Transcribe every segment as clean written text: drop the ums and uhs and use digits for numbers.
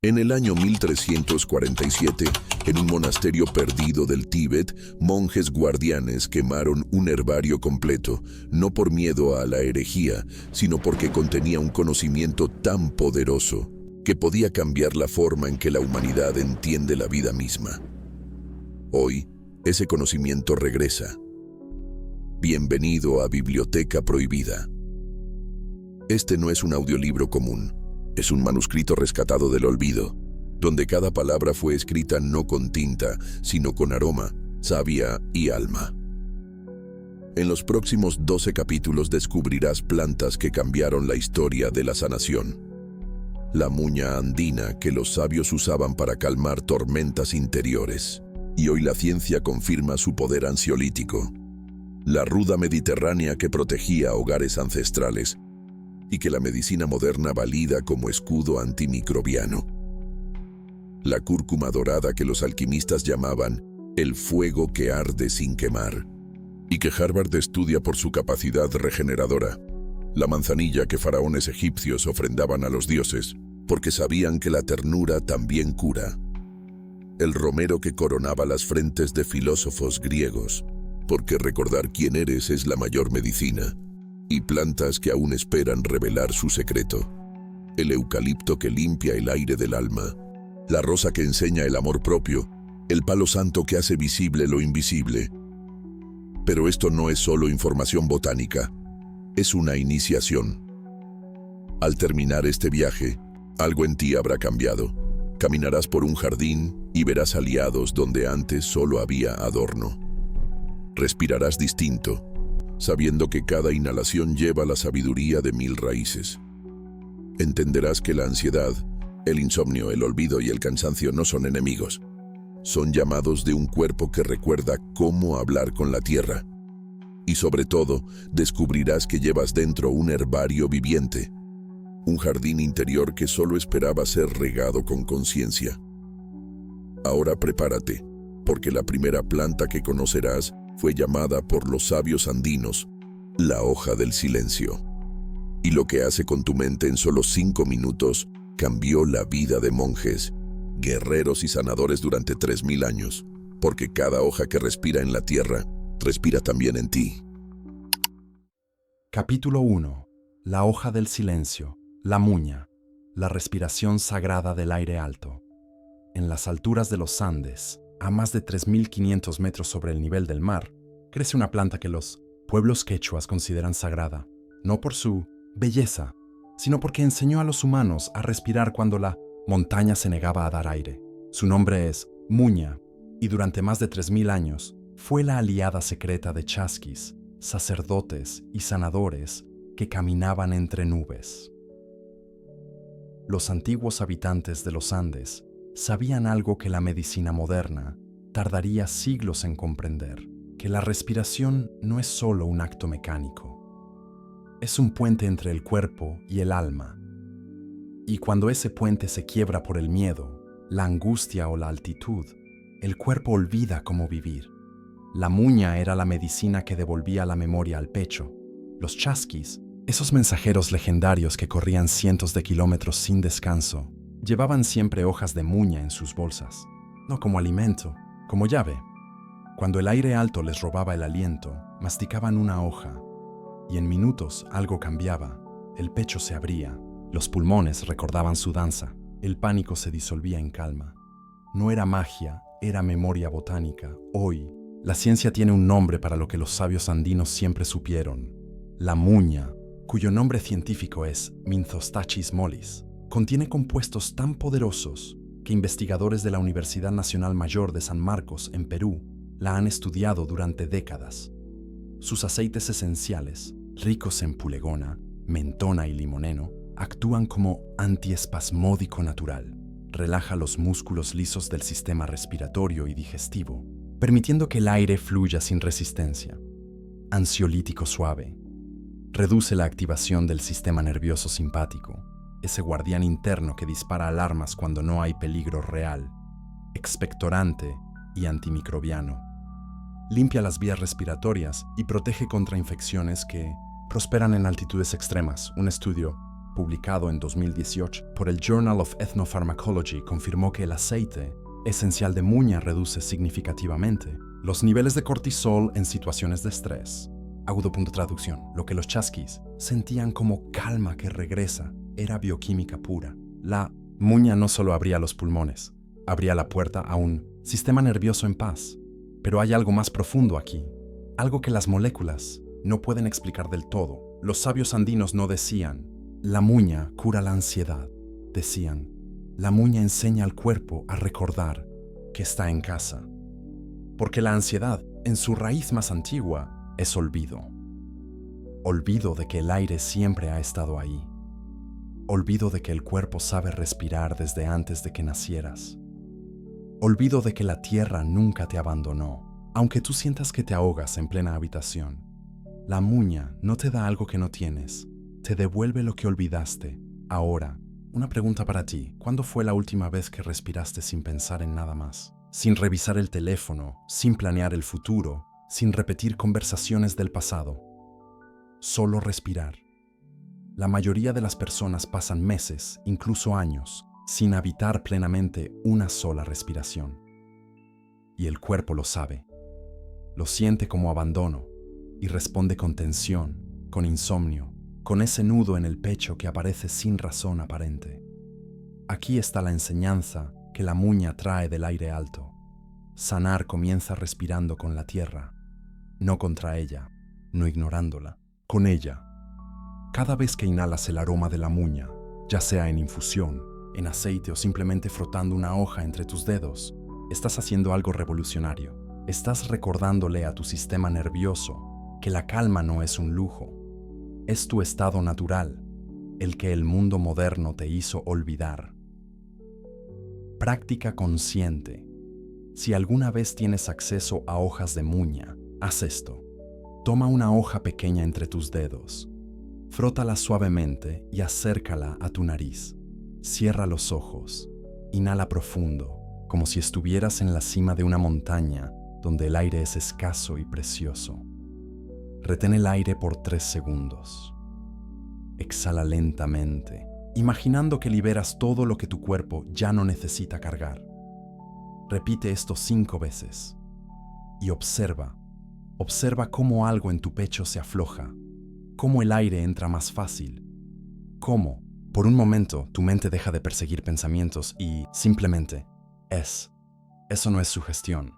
En el año 1347, en un monasterio perdido del Tíbet, monjes guardianes quemaron un herbario completo, no por miedo a la herejía, sino porque contenía un conocimiento tan poderoso que podía cambiar la forma en que la humanidad entiende la vida misma. Hoy, ese conocimiento regresa. Bienvenido a Biblioteca Prohibida. Este no es un audiolibro común. Es un manuscrito rescatado del olvido, donde cada palabra fue escrita no con tinta, sino con aroma, savia y alma. En los próximos 12 capítulos descubrirás plantas que cambiaron la historia de la sanación. La muña andina que los sabios usaban para calmar tormentas interiores, y hoy la ciencia confirma su poder ansiolítico. La ruda mediterránea que protegía hogares ancestrales, y que la medicina moderna valida como escudo antimicrobiano. La cúrcuma dorada que los alquimistas llamaban el fuego que arde sin quemar, y que Harvard estudia por su capacidad regeneradora. La manzanilla que faraones egipcios ofrendaban a los dioses, porque sabían que la ternura también cura. El romero que coronaba las frentes de filósofos griegos, porque recordar quién eres es la mayor medicina. Y plantas que aún esperan revelar su secreto. El eucalipto que limpia el aire del alma, la rosa que enseña el amor propio, el palo santo que hace visible lo invisible. Pero esto no es solo información botánica, es una iniciación. Al terminar este viaje, algo en ti habrá cambiado. Caminarás por un jardín y verás aliados donde antes solo había adorno. Respirarás distinto, sabiendo que cada inhalación lleva la sabiduría de 1000 raíces. Entenderás que la ansiedad, el insomnio, el olvido y el cansancio no son enemigos. Son llamados de un cuerpo que recuerda cómo hablar con la tierra. Y sobre todo, descubrirás que llevas dentro un herbario viviente, un jardín interior que solo esperaba ser regado con conciencia. Ahora prepárate, porque la primera planta que conocerás fue llamada por los sabios andinos la hoja del silencio. Y lo que hace con tu mente en solo 5 minutos cambió la vida de monjes, guerreros y sanadores durante 3000 años, porque cada hoja que respira en la tierra, respira también en ti. Capítulo 1. La hoja del silencio, la muña, la respiración sagrada del aire alto. En las alturas de los Andes, a más de 3500 metros sobre el nivel del mar, crece una planta que los pueblos quechuas consideran sagrada, no por su belleza, sino porque enseñó a los humanos a respirar cuando la montaña se negaba a dar aire. Su nombre es muña, y durante más de 3000 años fue la aliada secreta de chasquis, sacerdotes y sanadores que caminaban entre nubes. Los antiguos habitantes de los Andes sabían algo que la medicina moderna tardaría siglos en comprender, que la respiración no es solo un acto mecánico. Es un puente entre el cuerpo y el alma. Y cuando ese puente se quiebra por el miedo, la angustia o la altitud, el cuerpo olvida cómo vivir. La muña era la medicina que devolvía la memoria al pecho. Los chasquis, esos mensajeros legendarios que corrían cientos de kilómetros sin descanso, llevaban siempre hojas de muña en sus bolsas, no como alimento, como llave. Cuando el aire alto les robaba el aliento, masticaban una hoja, y en minutos algo cambiaba. El pecho se abría, los pulmones recordaban su danza, el pánico se disolvía en calma. No era magia, era memoria botánica. Hoy, la ciencia tiene un nombre para lo que los sabios andinos siempre supieron: la muña, cuyo nombre científico es Minthostachys mollis. Contiene compuestos tan poderosos que investigadores de la Universidad Nacional Mayor de San Marcos, en Perú, la han estudiado durante décadas. Sus aceites esenciales, ricos en pulegona, mentona y limoneno, actúan como antiespasmódico natural. Relaja los músculos lisos del sistema respiratorio y digestivo, permitiendo que el aire fluya sin resistencia. Ansiolítico suave. Reduce la activación del sistema nervioso simpático, ese guardián interno que dispara alarmas cuando no hay peligro real. Expectorante y antimicrobiano. Limpia las vías respiratorias y protege contra infecciones que prosperan en altitudes extremas. Un estudio publicado en 2018 por el Journal of Ethnopharmacology, confirmó que el aceite esencial de muña reduce significativamente los niveles de cortisol en situaciones de estrés. Traducción. Lo que los chasquis sentían como calma que regresa era bioquímica pura. La muña no solo abría los pulmones, abría la puerta a un sistema nervioso en paz. Pero hay algo más profundo aquí, algo que las moléculas no pueden explicar del todo. Los sabios andinos no decían, la muña cura la ansiedad. Decían, la muña enseña al cuerpo a recordar que está en casa. Porque la ansiedad, en su raíz más antigua, es olvido. Olvido de que el aire siempre ha estado ahí. Olvido de que el cuerpo sabe respirar desde antes de que nacieras. Olvido de que la tierra nunca te abandonó, aunque tú sientas que te ahogas en plena habitación. La muña no te da algo que no tienes, te devuelve lo que olvidaste. Ahora, una pregunta para ti. ¿Cuándo fue la última vez que respiraste sin pensar en nada más? Sin revisar el teléfono, sin planear el futuro, sin repetir conversaciones del pasado. Solo respirar. La mayoría de las personas pasan meses, incluso años, sin habitar plenamente una sola respiración. Y el cuerpo lo sabe. Lo siente como abandono y responde con tensión, con insomnio, con ese nudo en el pecho que aparece sin razón aparente. Aquí está la enseñanza que la muña trae del aire alto. Sanar comienza respirando con la tierra, no contra ella, no ignorándola, con ella. Cada vez que inhalas el aroma de la muña, ya sea en infusión, en aceite o simplemente frotando una hoja entre tus dedos, estás haciendo algo revolucionario. Estás recordándole a tu sistema nervioso que la calma no es un lujo, es tu estado natural, el que el mundo moderno te hizo olvidar. Práctica consciente. Si alguna vez tienes acceso a hojas de muña, haz esto. Toma una hoja pequeña entre tus dedos, frótala suavemente y acércala a tu nariz. Cierra los ojos, inhala profundo, como si estuvieras en la cima de una montaña donde el aire es escaso y precioso. Retén el aire por 3 segundos. Exhala lentamente, imaginando que liberas todo lo que tu cuerpo ya no necesita cargar. Repite esto 5 veces y observa cómo algo en tu pecho se afloja, cómo el aire entra más fácil, cómo, por un momento, tu mente deja de perseguir pensamientos y simplemente es. Eso no es sugestión,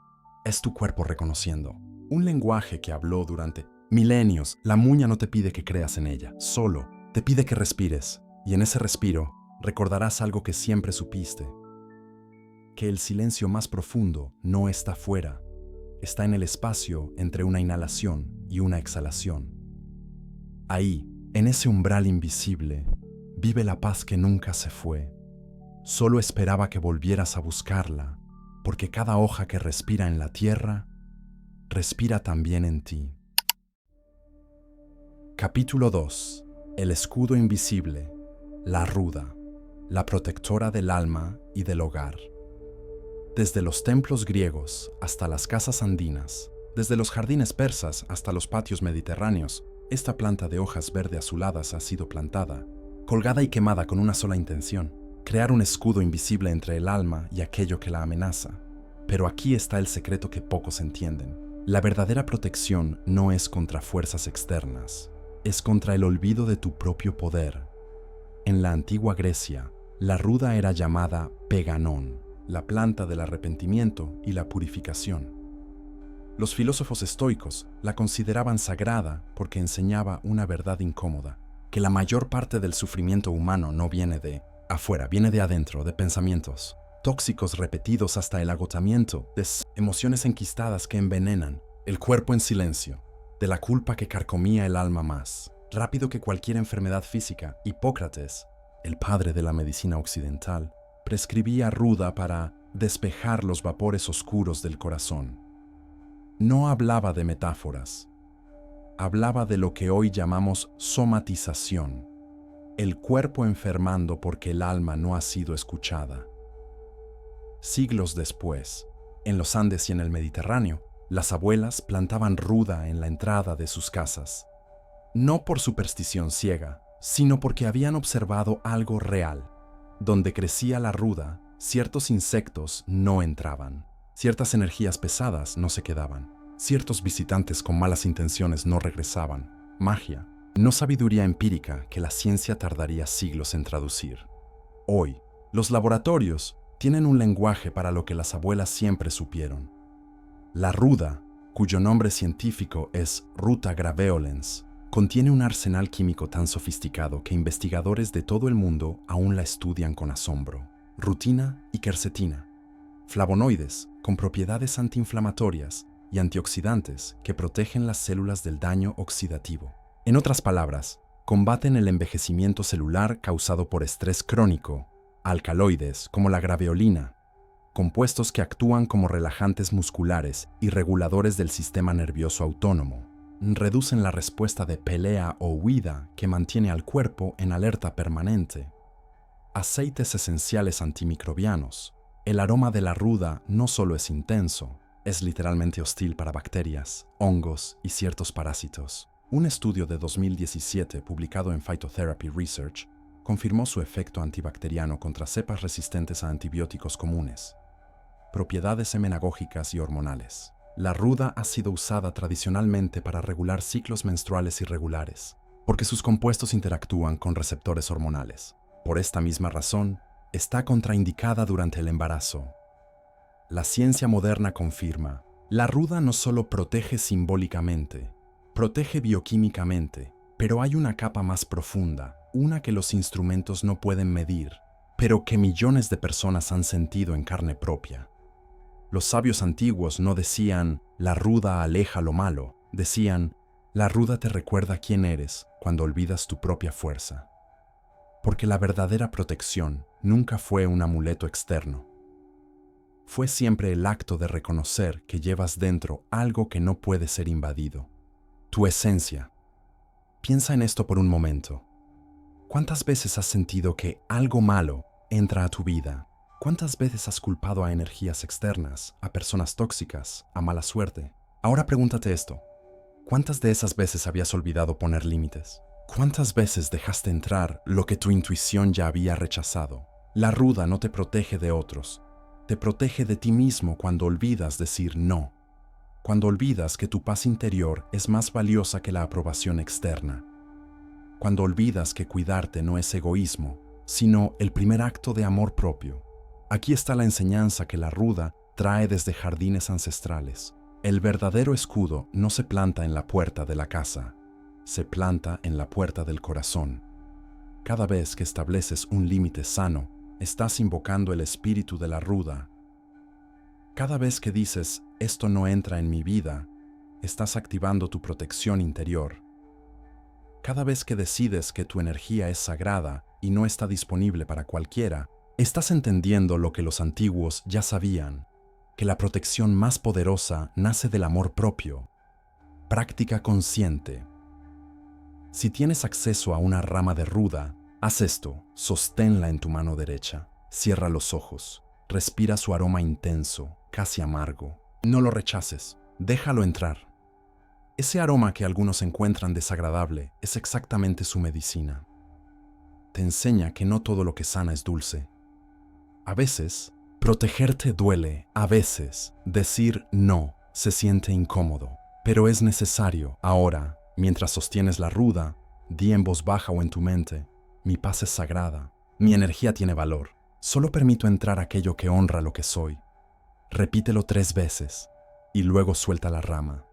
es tu cuerpo reconociendo. Un lenguaje que habló durante milenios. La muña no te pide que creas en ella, solo te pide que respires, y en ese respiro recordarás algo que siempre supiste. Que el silencio más profundo no está fuera, está en el espacio entre una inhalación y una exhalación. Ahí, en ese umbral invisible, vive la paz que nunca se fue. Solo esperaba que volvieras a buscarla, porque cada hoja que respira en la tierra, respira también en ti. Capítulo 2. El escudo invisible, la ruda, la protectora del alma y del hogar. Desde los templos griegos hasta las casas andinas, desde los jardines persas hasta los patios mediterráneos, esta planta de hojas verde azuladas ha sido plantada, colgada y quemada con una sola intención: crear un escudo invisible entre el alma y aquello que la amenaza. Pero aquí está el secreto que pocos entienden. La verdadera protección no es contra fuerzas externas, es contra el olvido de tu propio poder. En la antigua Grecia, la ruda era llamada peganón, la planta del arrepentimiento y la purificación. Los filósofos estoicos la consideraban sagrada porque enseñaba una verdad incómoda: que la mayor parte del sufrimiento humano no viene de afuera, viene de adentro, de pensamientos tóxicos repetidos hasta el agotamiento, de emociones enquistadas que envenenan el cuerpo en silencio, de la culpa que carcomía el alma más rápido que cualquier enfermedad física. Hipócrates, el padre de la medicina occidental, prescribía ruda para despejar los vapores oscuros del corazón. No hablaba de metáforas, hablaba de lo que hoy llamamos somatización, el cuerpo enfermando porque el alma no ha sido escuchada. Siglos después, en los Andes y en el Mediterráneo, las abuelas plantaban ruda en la entrada de sus casas, no por superstición ciega, sino porque habían observado algo real. Donde crecía la ruda, ciertos insectos no entraban, ciertas energías pesadas no se quedaban, ciertos visitantes con malas intenciones no regresaban. Magia, no sabiduría empírica que la ciencia tardaría siglos en traducir. Hoy, los laboratorios tienen un lenguaje para lo que las abuelas siempre supieron. La ruda, cuyo nombre científico es Ruta graveolens, contiene un arsenal químico tan sofisticado que investigadores de todo el mundo aún la estudian con asombro. Rutina y quercetina, flavonoides con propiedades antiinflamatorias y antioxidantes que protegen las células del daño oxidativo. En otras palabras, combaten el envejecimiento celular causado por estrés crónico. Alcaloides como la graveolina, compuestos que actúan como relajantes musculares y reguladores del sistema nervioso autónomo, reducen la respuesta de pelea o huida que mantiene al cuerpo en alerta permanente. Aceites esenciales antimicrobianos. El aroma de la ruda no solo es intenso, es literalmente hostil para bacterias, hongos y ciertos parásitos. Un estudio de 2017 publicado en Phytotherapy Research confirmó su efecto antibacteriano contra cepas resistentes a antibióticos comunes. Propiedades emenagógicas y hormonales. La ruda ha sido usada tradicionalmente para regular ciclos menstruales irregulares, porque sus compuestos interactúan con receptores hormonales. Por esta misma razón, está contraindicada durante el embarazo. La ciencia moderna confirma, la ruda no solo protege simbólicamente, protege bioquímicamente, pero hay una capa más profunda, una que los instrumentos no pueden medir, pero que millones de personas han sentido en carne propia. Los sabios antiguos no decían, la ruda aleja lo malo, decían, la ruda te recuerda quién eres cuando olvidas tu propia fuerza. Porque la verdadera protección nunca fue un amuleto externo. Fue siempre el acto de reconocer que llevas dentro algo que no puede ser invadido. Tu esencia. Piensa en esto por un momento. ¿Cuántas veces has sentido que algo malo entra a tu vida? ¿Cuántas veces has culpado a energías externas, a personas tóxicas, a mala suerte? Ahora pregúntate esto. ¿Cuántas de esas veces habías olvidado poner límites? ¿Cuántas veces dejaste entrar lo que tu intuición ya había rechazado? La ruda no te protege de otros, te protege de ti mismo cuando olvidas decir no, cuando olvidas que tu paz interior es más valiosa que la aprobación externa, cuando olvidas que cuidarte no es egoísmo, sino el primer acto de amor propio. Aquí está la enseñanza que la ruda trae desde jardines ancestrales. El verdadero escudo no se planta en la puerta de la casa, se planta en la puerta del corazón. Cada vez que estableces un límite sano, estás invocando el espíritu de la ruda. Cada vez que dices, esto no entra en mi vida, estás activando tu protección interior. Cada vez que decides que tu energía es sagrada y no está disponible para cualquiera, estás entendiendo lo que los antiguos ya sabían, que la protección más poderosa nace del amor propio. Práctica consciente. Si tienes acceso a una rama de ruda, haz esto, sosténla en tu mano derecha, cierra los ojos, respira su aroma intenso, casi amargo. No lo rechaces, déjalo entrar. Ese aroma que algunos encuentran desagradable es exactamente su medicina. Te enseña que no todo lo que sana es dulce. A veces, protegerte duele, a veces, decir no se siente incómodo, pero es necesario. Ahora, mientras sostienes la ruda, di en voz baja o en tu mente, mi paz es sagrada, mi energía tiene valor, solo permito entrar aquello que honra lo que soy. Repítelo 3 veces y luego suelta la rama.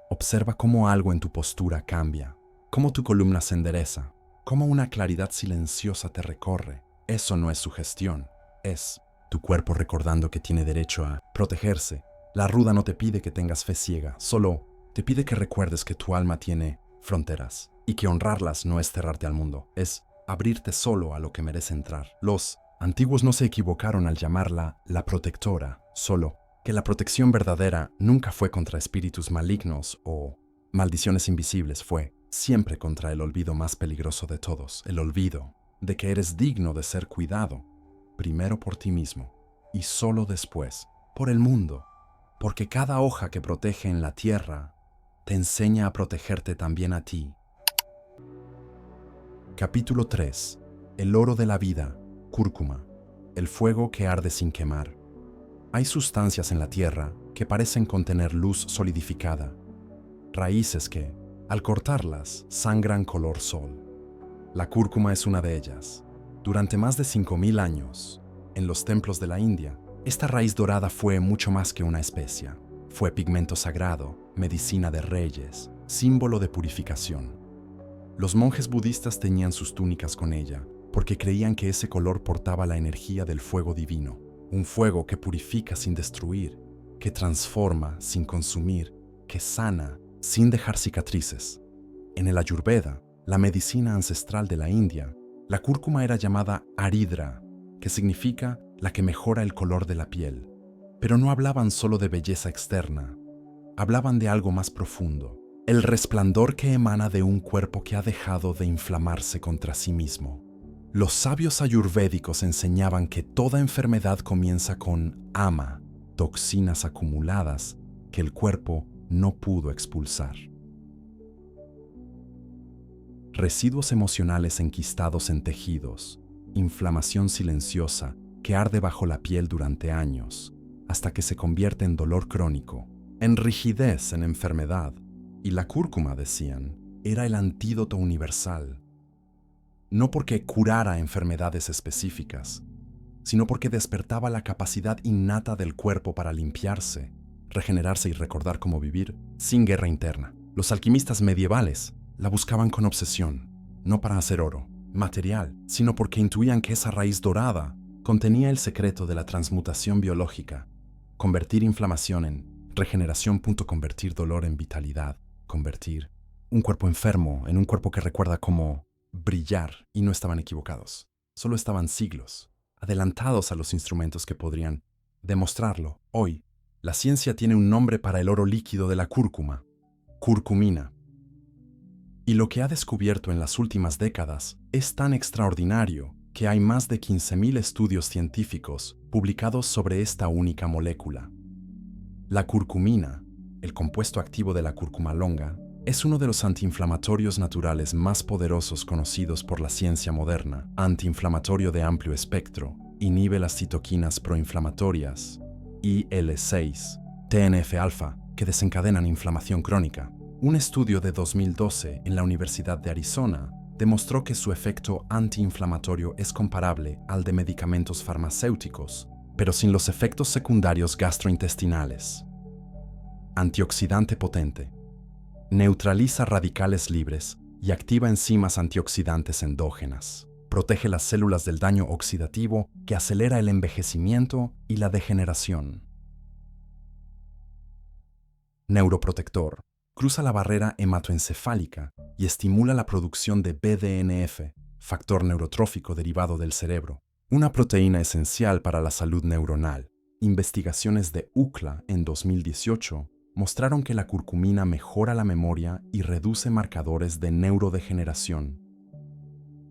Observa cómo algo en tu postura cambia, cómo tu columna se endereza, cómo una claridad silenciosa te recorre. Eso no es sugestión, es tu cuerpo recordando que tiene derecho a protegerse. La ruda no te pide que tengas fe ciega, solo te pide que recuerdes que tu alma tiene fronteras y que honrarlas no es cerrarte al mundo, es abrirte solo a lo que merece entrar. Los antiguos no se equivocaron al llamarla la protectora, solo que la protección verdadera nunca fue contra espíritus malignos o maldiciones invisibles, fue siempre contra el olvido más peligroso de todos, el olvido de que eres digno de ser cuidado, primero por ti mismo y solo después por el mundo, porque cada hoja que protege en la tierra te enseña a protegerte también a ti. Capítulo 3. El oro de la vida, cúrcuma, el fuego que arde sin quemar. Hay sustancias en la tierra que parecen contener luz solidificada, raíces que, al cortarlas, sangran color sol. La cúrcuma es una de ellas. Durante más de 5.000 años, en los templos de la India, esta raíz dorada fue mucho más que una especia. Fue pigmento sagrado, medicina de reyes, símbolo de purificación. Los monjes budistas teñían sus túnicas con ella, porque creían que ese color portaba la energía del fuego divino, un fuego que purifica sin destruir, que transforma sin consumir, que sana sin dejar cicatrices. En el Ayurveda, la medicina ancestral de la India, la cúrcuma era llamada Haridra, que significa la que mejora el color de la piel. Pero no hablaban solo de belleza externa, hablaban de algo más profundo, el resplandor que emana de un cuerpo que ha dejado de inflamarse contra sí mismo. Los sabios ayurvédicos enseñaban que toda enfermedad comienza con ama, toxinas acumuladas que el cuerpo no pudo expulsar. Residuos emocionales enquistados en tejidos, inflamación silenciosa que arde bajo la piel durante años, hasta que se convierte en dolor crónico, en rigidez, en enfermedad. Y la cúrcuma, decían, era el antídoto universal. No porque curara enfermedades específicas, sino porque despertaba la capacidad innata del cuerpo para limpiarse, regenerarse y recordar cómo vivir sin guerra interna. Los alquimistas medievales la buscaban con obsesión, no para hacer oro, material, sino porque intuían que esa raíz dorada contenía el secreto de la transmutación biológica, convertir inflamación en regeneración. Convertir dolor en vitalidad, convertir un cuerpo enfermo en un cuerpo que recuerda cómo brillar. Y no estaban equivocados, solo estaban siglos adelantados a los instrumentos que podrían demostrarlo. Hoy, la ciencia tiene un nombre para el oro líquido de la cúrcuma: curcumina. Y lo que ha descubierto en las últimas décadas es tan extraordinario que hay más de 15.000 estudios científicos publicados sobre esta única molécula. La curcumina, el compuesto activo de la cúrcuma longa, es uno de los antiinflamatorios naturales más poderosos conocidos por la ciencia moderna. Antiinflamatorio de amplio espectro, inhibe las citoquinas proinflamatorias, IL-6, TNF-alfa, que desencadenan inflamación crónica. Un estudio de 2012 en la Universidad de Arizona demostró que su efecto antiinflamatorio es comparable al de medicamentos farmacéuticos, pero sin los efectos secundarios gastrointestinales. Antioxidante potente. Neutraliza radicales libres y activa enzimas antioxidantes endógenas. Protege las células del daño oxidativo que acelera el envejecimiento y la degeneración. Neuroprotector. Cruza la barrera hematoencefálica y estimula la producción de BDNF, factor neurotrófico derivado del cerebro, una proteína esencial para la salud neuronal. Investigaciones de UCLA en 2018 mostraron que la curcumina mejora la memoria y reduce marcadores de neurodegeneración.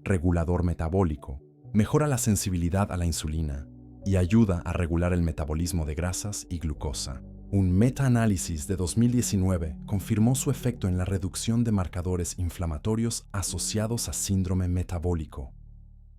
Regulador metabólico. Mejora la sensibilidad a la insulina y ayuda a regular el metabolismo de grasas y glucosa. Un metaanálisis de 2019 confirmó su efecto en la reducción de marcadores inflamatorios asociados a síndrome metabólico.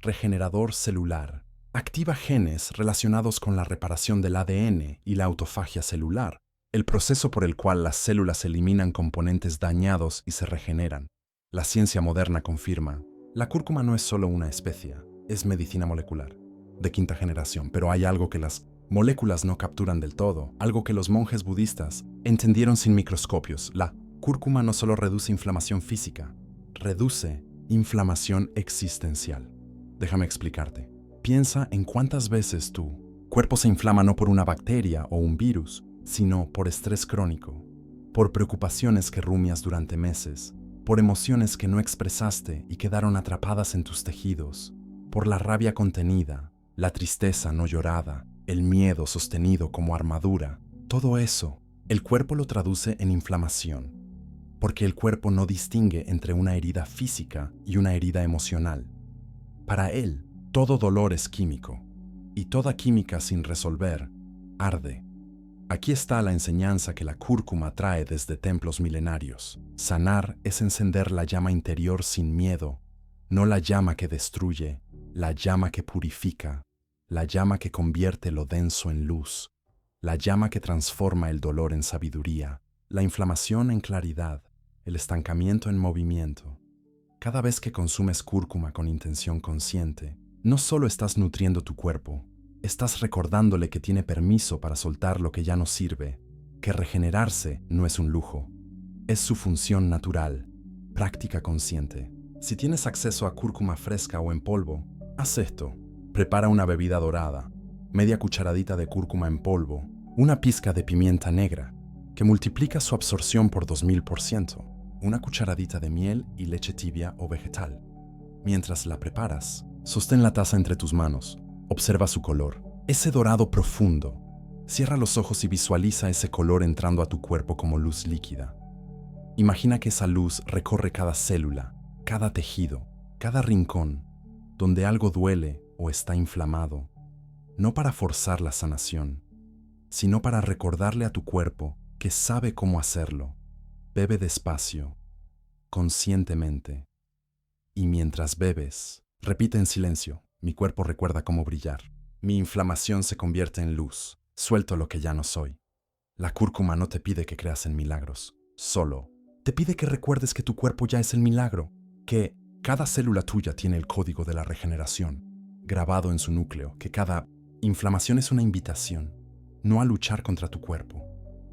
Regenerador celular. Activa genes relacionados con la reparación del ADN y la autofagia celular, el proceso por el cual las células eliminan componentes dañados y se regeneran. La ciencia moderna confirma: la cúrcuma no es solo una especia, es medicina molecular, de quinta generación, pero hay algo que las moléculas no capturan del todo, algo que los monjes budistas entendieron sin microscopios. La cúrcuma no solo reduce inflamación física, reduce inflamación existencial. Déjame explicarte. Piensa en cuántas veces tu cuerpo se inflama no por una bacteria o un virus, sino por estrés crónico, por preocupaciones que rumias durante meses, por emociones que no expresaste y quedaron atrapadas en tus tejidos, por la rabia contenida, la tristeza no llorada, el miedo sostenido como armadura. Todo eso, el cuerpo lo traduce en inflamación, porque el cuerpo no distingue entre una herida física y una herida emocional. Para él, todo dolor es químico, y toda química sin resolver arde. Aquí está la enseñanza que la cúrcuma trae desde templos milenarios. Sanar es encender la llama interior sin miedo, no la llama que destruye, la llama que purifica, la llama que convierte lo denso en luz, la llama que transforma el dolor en sabiduría, la inflamación en claridad, el estancamiento en movimiento. Cada vez que consumes cúrcuma con intención consciente, no solo estás nutriendo tu cuerpo, estás recordándole que tiene permiso para soltar lo que ya no sirve, que regenerarse no es un lujo, es su función natural, práctica consciente. Si tienes acceso a cúrcuma fresca o en polvo, haz esto. Prepara una bebida dorada, media cucharadita de cúrcuma en polvo, una pizca de pimienta negra, que multiplica su absorción por 2000%, una cucharadita de miel y leche tibia o vegetal. Mientras la preparas, sostén la taza entre tus manos, observa su color, ese dorado profundo. Cierra los ojos y visualiza ese color entrando a tu cuerpo como luz líquida. Imagina que esa luz recorre cada célula, cada tejido, cada rincón, donde algo duele o está inflamado, no para forzar la sanación, sino para recordarle a tu cuerpo que sabe cómo hacerlo. Bebe despacio, conscientemente, y mientras bebes, repite en silencio: mi cuerpo recuerda cómo brillar, mi inflamación se convierte en luz, suelto lo que ya no soy. La cúrcuma no te pide que creas en milagros, solo te pide que recuerdes que tu cuerpo ya es el milagro, que cada célula tuya tiene el código de la regeneración grabado en su núcleo, que cada inflamación es una invitación, no a luchar contra tu cuerpo,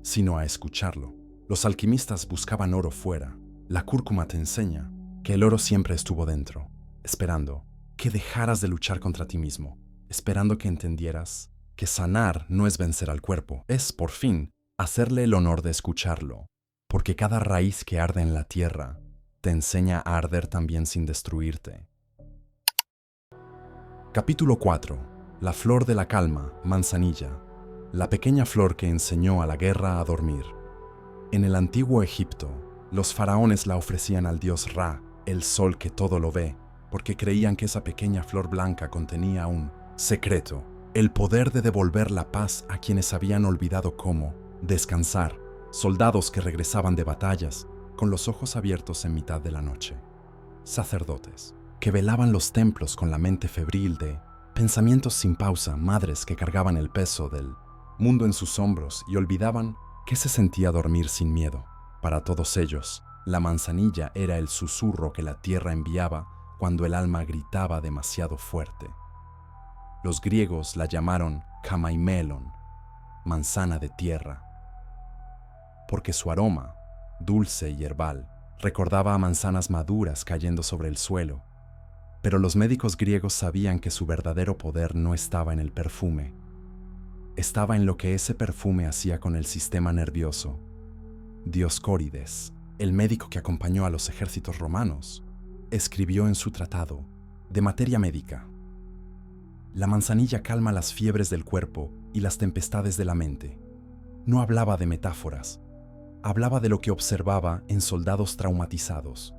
sino a escucharlo. Los alquimistas buscaban oro fuera. La cúrcuma te enseña que el oro siempre estuvo dentro, esperando que dejaras de luchar contra ti mismo, esperando que entendieras que sanar no es vencer al cuerpo, es, por fin, hacerle el honor de escucharlo, porque cada raíz que arde en la tierra te enseña a arder también sin destruirte. Capítulo 4. La flor de la calma, manzanilla, la pequeña flor que enseñó a la guerra a dormir. En el antiguo Egipto, los faraones la ofrecían al dios Ra, el sol que todo lo ve, porque creían que esa pequeña flor blanca contenía un secreto, el poder de devolver la paz a quienes habían olvidado cómo descansar, soldados que regresaban de batallas con los ojos abiertos en mitad de la noche, sacerdotes que velaban los templos con la mente febril de pensamientos sin pausa, madres que cargaban el peso del mundo en sus hombros y olvidaban que se sentía dormir sin miedo. Para todos ellos, la manzanilla era el susurro que la tierra enviaba cuando el alma gritaba demasiado fuerte. Los griegos la llamaron kamaimelon, manzana de tierra, porque su aroma, dulce y herbal, recordaba a manzanas maduras cayendo sobre el suelo. Pero los médicos griegos sabían que su verdadero poder no estaba en el perfume. Estaba en lo que ese perfume hacía con el sistema nervioso. Dioscórides, el médico que acompañó a los ejércitos romanos, escribió en su tratado de materia médica: la manzanilla calma las fiebres del cuerpo y las tempestades de la mente. No hablaba de metáforas, hablaba de lo que observaba en soldados traumatizados,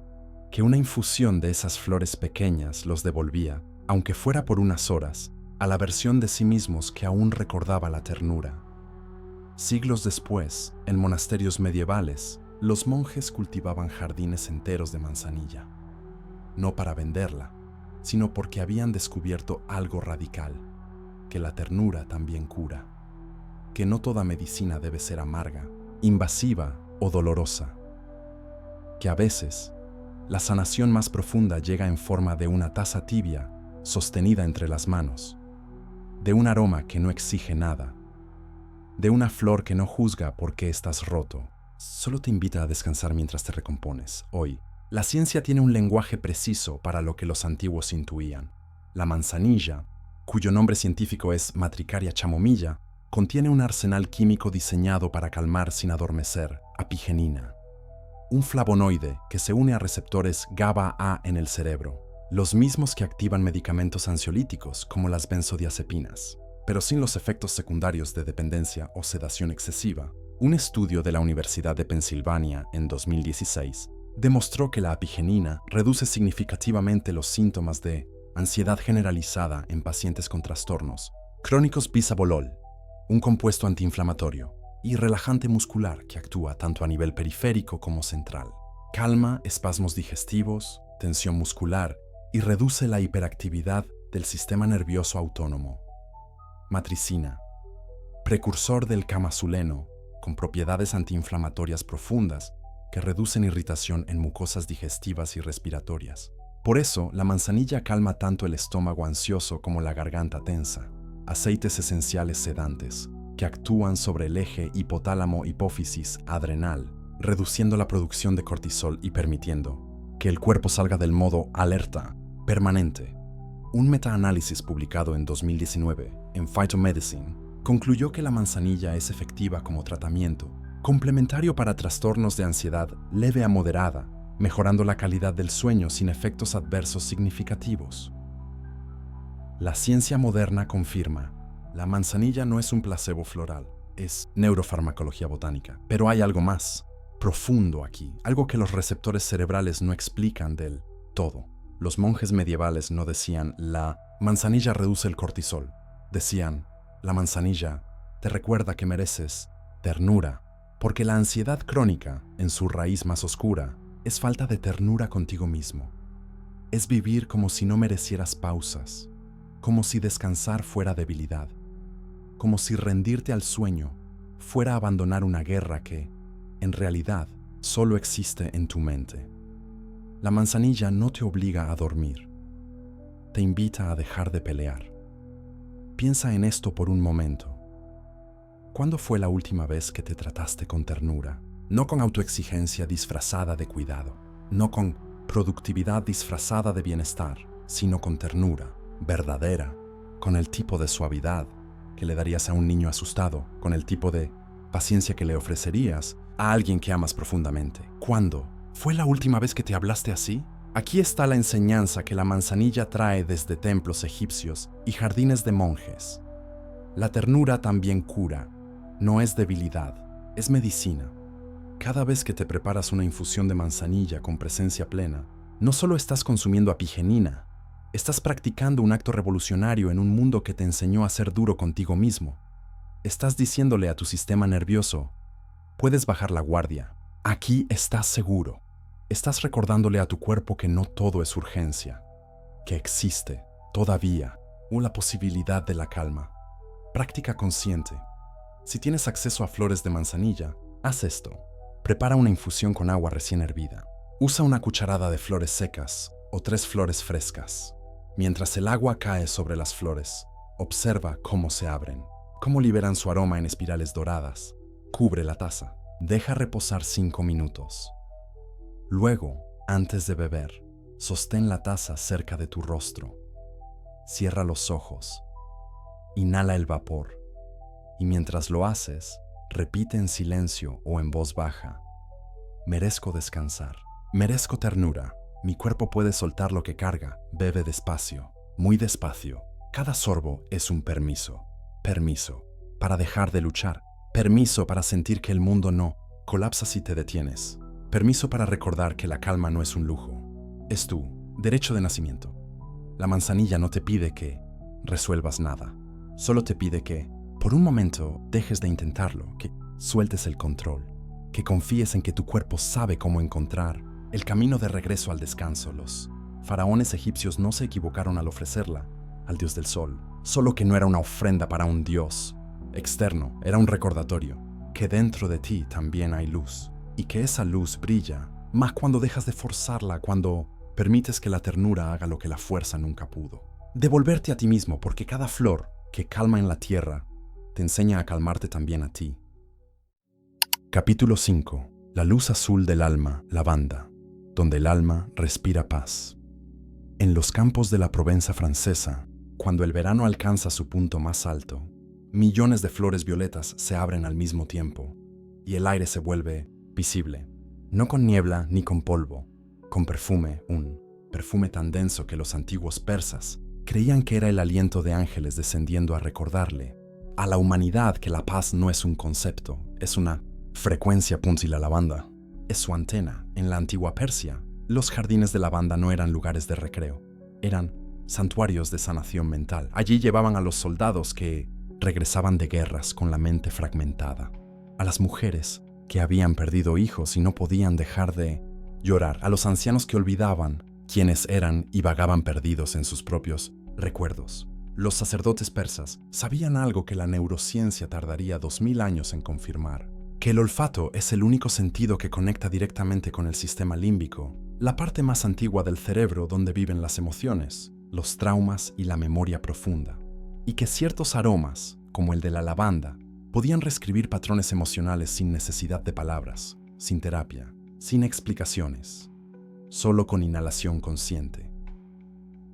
que una infusión de esas flores pequeñas los devolvía, aunque fuera por unas horas, a la versión de sí mismos que aún recordaba la ternura. Siglos después, en monasterios medievales, los monjes cultivaban jardines enteros de manzanilla, no para venderla, sino porque habían descubierto algo radical, que la ternura también cura, que no toda medicina debe ser amarga, invasiva o dolorosa, que a veces la sanación más profunda llega en forma de una taza tibia sostenida entre las manos, de un aroma que no exige nada, de una flor que no juzga por qué estás roto, solo te invita a descansar mientras te recompones. Hoy, la ciencia tiene un lenguaje preciso para lo que los antiguos intuían. La manzanilla, cuyo nombre científico es Matricaria chamomilla, contiene un arsenal químico diseñado para calmar sin adormecer, apigenina, un flavonoide que se une a receptores GABA-A en el cerebro, los mismos que activan medicamentos ansiolíticos como las benzodiazepinas, pero sin los efectos secundarios de dependencia o sedación excesiva. Un estudio de la Universidad de Pensilvania en 2016 demostró que la apigenina reduce significativamente los síntomas de ansiedad generalizada en pacientes con trastornos crónicos bisabolol, un compuesto antiinflamatorio, y relajante muscular que actúa tanto a nivel periférico como central. Calma espasmos digestivos, tensión muscular y reduce la hiperactividad del sistema nervioso autónomo. Matricina, precursor del camazuleno, con propiedades antiinflamatorias profundas que reducen irritación en mucosas digestivas y respiratorias. Por eso, la manzanilla calma tanto el estómago ansioso como la garganta tensa. Aceites esenciales sedantes, que actúan sobre el eje hipotálamo-hipófisis adrenal, reduciendo la producción de cortisol y permitiendo que el cuerpo salga del modo alerta permanente. Un metaanálisis publicado en 2019 en Phytomedicine concluyó que la manzanilla es efectiva como tratamiento complementario para trastornos de ansiedad leve a moderada, mejorando la calidad del sueño sin efectos adversos significativos. La ciencia moderna confirma, la manzanilla no es un placebo floral, es neurofarmacología botánica. Pero hay algo más profundo aquí, algo que los receptores cerebrales no explican del todo. Los monjes medievales no decían, la manzanilla reduce el cortisol. Decían, la manzanilla te recuerda que mereces ternura, porque la ansiedad crónica, en su raíz más oscura, es falta de ternura contigo mismo. Es vivir como si no merecieras pausas, como si descansar fuera debilidad, como si rendirte al sueño fuera abandonar una guerra que, en realidad, solo existe en tu mente. La manzanilla no te obliga a dormir, te invita a dejar de pelear. Piensa en esto por un momento. ¿Cuándo fue la última vez que te trataste con ternura? No con autoexigencia disfrazada de cuidado, no con productividad disfrazada de bienestar, sino con ternura verdadera, con el tipo de suavidad que le darías a un niño asustado, con el tipo de paciencia que le ofrecerías a alguien que amas profundamente. ¿Cuándo fue la última vez que te hablaste así? Aquí está la enseñanza que la manzanilla trae desde templos egipcios y jardines de monjes. La ternura también cura, no es debilidad, es medicina. Cada vez que te preparas una infusión de manzanilla con presencia plena, no solo estás consumiendo apigenina, estás practicando un acto revolucionario en un mundo que te enseñó a ser duro contigo mismo. Estás diciéndole a tu sistema nervioso, puedes bajar la guardia, aquí estás seguro. Estás recordándole a tu cuerpo que no todo es urgencia, que existe, todavía, una posibilidad de la calma. Práctica consciente. Si tienes acceso a flores de manzanilla, haz esto. Prepara una infusión con agua recién hervida. Usa una cucharada de flores secas o 3 flores frescas. Mientras el agua cae sobre las flores, observa cómo se abren, cómo liberan su aroma en espirales doradas. Cubre la taza. Deja reposar 5 minutos. Luego, antes de beber, sostén la taza cerca de tu rostro. Cierra los ojos. Inhala el vapor. Y mientras lo haces, repite en silencio o en voz baja. Merezco descansar. Merezco ternura. Mi cuerpo puede soltar lo que carga. Bebe despacio, muy despacio. Cada sorbo es un permiso. Permiso para dejar de luchar. Permiso para sentir que el mundo no colapsa si te detienes. Permiso para recordar que la calma no es un lujo. Es tu derecho de nacimiento. La manzanilla no te pide que resuelvas nada. Solo te pide que, por un momento, dejes de intentarlo, que sueltes el control, que confíes en que tu cuerpo sabe cómo encontrar el camino de regreso al descanso. Los faraones egipcios no se equivocaron al ofrecerla al dios del sol, solo que no era una ofrenda para un dios externo, era un recordatorio que dentro de ti también hay luz y que esa luz brilla más cuando dejas de forzarla, cuando permites que la ternura haga lo que la fuerza nunca pudo. Devolverte a ti mismo, porque cada flor que calma en la tierra te enseña a calmarte también a ti. Capítulo 5. La luz azul del alma, lavanda, donde el alma respira paz. En los campos de la Provenza francesa, cuando el verano alcanza su punto más alto, millones de flores violetas se abren al mismo tiempo y el aire se vuelve visible, no con niebla ni con polvo, con perfume, un perfume tan denso que los antiguos persas creían que era el aliento de ángeles descendiendo a recordarle a la humanidad que la paz no es un concepto, es una frecuencia. Y la lavanda es su antena. En la antigua Persia, los jardines de lavanda no eran lugares de recreo, eran santuarios de sanación mental. Allí llevaban a los soldados que regresaban de guerras con la mente fragmentada, a las mujeres que habían perdido hijos y no podían dejar de llorar, a los ancianos que olvidaban quienes eran y vagaban perdidos en sus propios recuerdos. Los sacerdotes persas sabían algo que la neurociencia tardaría 2000 años en confirmar: que el olfato es el único sentido que conecta directamente con el sistema límbico, la parte más antigua del cerebro donde viven las emociones, los traumas y la memoria profunda, y que ciertos aromas, como el de la lavanda, podían reescribir patrones emocionales sin necesidad de palabras, sin terapia, sin explicaciones, solo con inhalación consciente.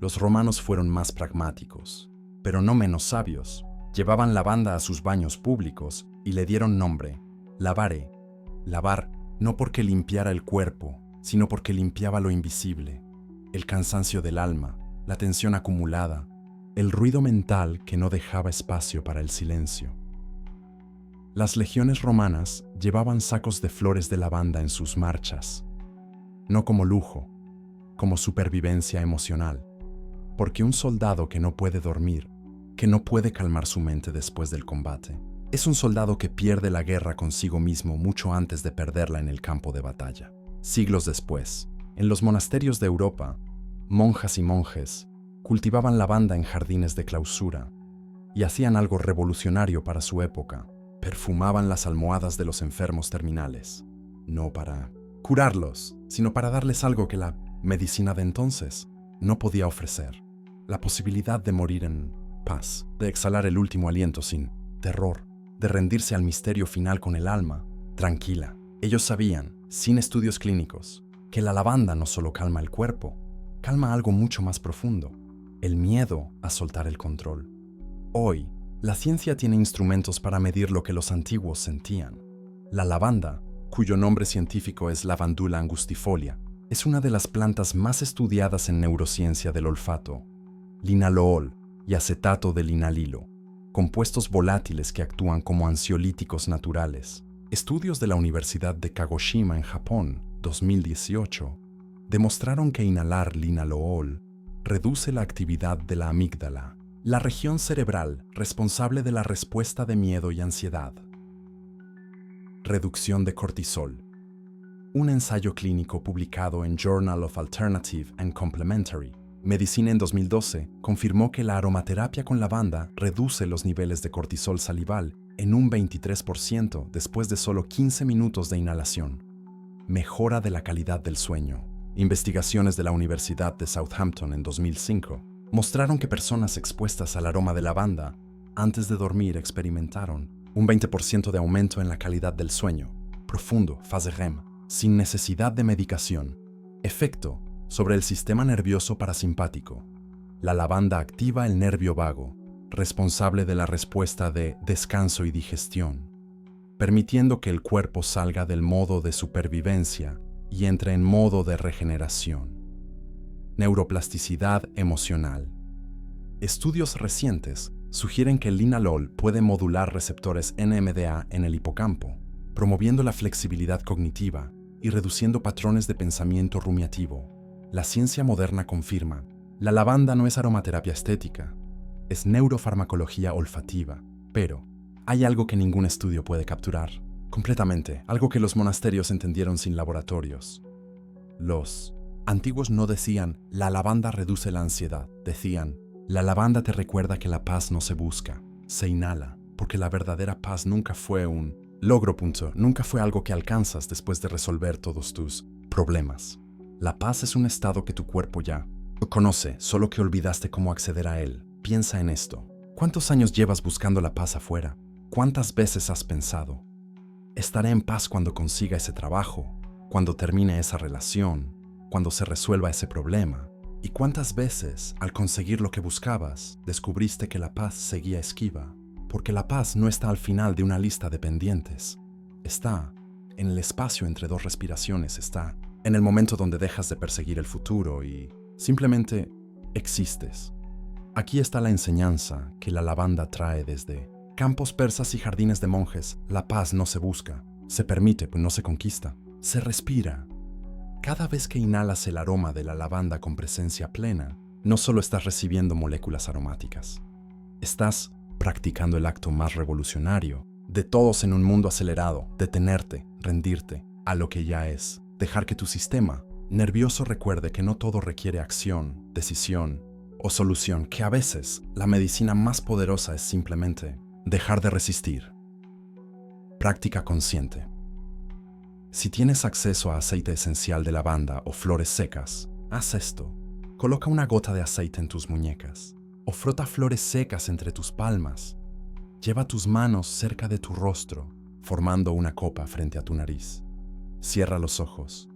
Los romanos fueron más pragmáticos, pero no menos sabios. Llevaban lavanda a sus baños públicos y le dieron nombre: lavare. Lavar no porque limpiara el cuerpo, sino porque limpiaba lo invisible, el cansancio del alma, la tensión acumulada, el ruido mental que no dejaba espacio para el silencio. Las legiones romanas llevaban sacos de flores de lavanda en sus marchas, no como lujo, como supervivencia emocional, porque un soldado que no puede dormir, que no puede calmar su mente después del combate, es un soldado que pierde la guerra consigo mismo mucho antes de perderla en el campo de batalla. Siglos después, en los monasterios de Europa, monjas y monjes cultivaban lavanda en jardines de clausura y hacían algo revolucionario para su época: perfumaban las almohadas de los enfermos terminales, no para curarlos, sino para darles algo que la medicina de entonces no podía ofrecer: la posibilidad de morir en paz, de exhalar el último aliento sin terror, de rendirse al misterio final con el alma tranquila. Ellos sabían, sin estudios clínicos, que la lavanda no solo calma el cuerpo, calma algo mucho más profundo: el miedo a soltar el control. Hoy, la ciencia tiene instrumentos para medir lo que los antiguos sentían. La lavanda, cuyo nombre científico es Lavandula angustifolia, es una de las plantas más estudiadas en neurociencia del olfato. Linalool y acetato de linalilo, compuestos volátiles que actúan como ansiolíticos naturales. Estudios de la Universidad de Kagoshima en Japón, 2018, demostraron que inhalar linalool reduce la actividad de la amígdala, la región cerebral responsable de la respuesta de miedo y ansiedad. Reducción de cortisol. Un ensayo clínico publicado en Journal of Alternative and Complementary Medicine en 2012 confirmó que la aromaterapia con lavanda reduce los niveles de cortisol salival en un 23% después de solo 15 minutos de inhalación. Mejora de la calidad del sueño. Investigaciones de la Universidad de Southampton en 2005 mostraron que personas expuestas al aroma de lavanda antes de dormir experimentaron un 20% de aumento en la calidad del sueño profundo, fase REM, sin necesidad de medicación. Efecto sobre el sistema nervioso parasimpático. La lavanda activa el nervio vago, responsable de la respuesta de descanso y digestión, permitiendo que el cuerpo salga del modo de supervivencia y entre en modo de regeneración. Neuroplasticidad emocional. Estudios recientes sugieren que el linalool puede modular receptores NMDA en el hipocampo, promoviendo la flexibilidad cognitiva y reduciendo patrones de pensamiento rumiativo. La ciencia moderna confirma: la lavanda no es aromaterapia estética, es neurofarmacología olfativa, pero hay algo que ningún estudio puede capturar completamente, algo que los monasterios entendieron sin laboratorios. Los antiguos no decían la lavanda reduce la ansiedad, decían la lavanda te recuerda que la paz no se busca, se inhala, porque la verdadera paz nunca fue un logro, nunca fue algo que alcanzas después de resolver todos tus problemas. La paz es un estado que tu cuerpo ya conoce, solo que olvidaste cómo acceder a él. Piensa en esto. ¿Cuántos años llevas buscando la paz afuera? ¿Cuántas veces has pensado: estaré en paz cuando consiga ese trabajo, cuando termine esa relación, cuando se resuelva ese problema? ¿Y cuántas veces, al conseguir lo que buscabas, descubriste que la paz seguía esquiva? Porque la paz no está al final de una lista de pendientes. Está en el espacio entre dos respiraciones, está en el momento donde dejas de perseguir el futuro y simplemente existes. Aquí está la enseñanza que la lavanda trae desde campos persas y jardines de monjes. La paz no se busca, se permite, pues no se conquista, se respira. Cada vez que inhalas el aroma de la lavanda con presencia plena, no solo estás recibiendo moléculas aromáticas, estás practicando el acto más revolucionario de todos en un mundo acelerado: detenerte, rendirte a lo que ya es, dejar que tu sistema Nervioso, recuerde que no todo requiere acción, decisión o solución, que a veces la medicina más poderosa es simplemente dejar de resistir. Práctica consciente. Si tienes acceso a aceite esencial de lavanda o flores secas, haz esto. Coloca una gota de aceite en tus muñecas o frota flores secas entre tus palmas. Lleva tus manos cerca de tu rostro, formando una copa frente a tu nariz. Cierra los ojos.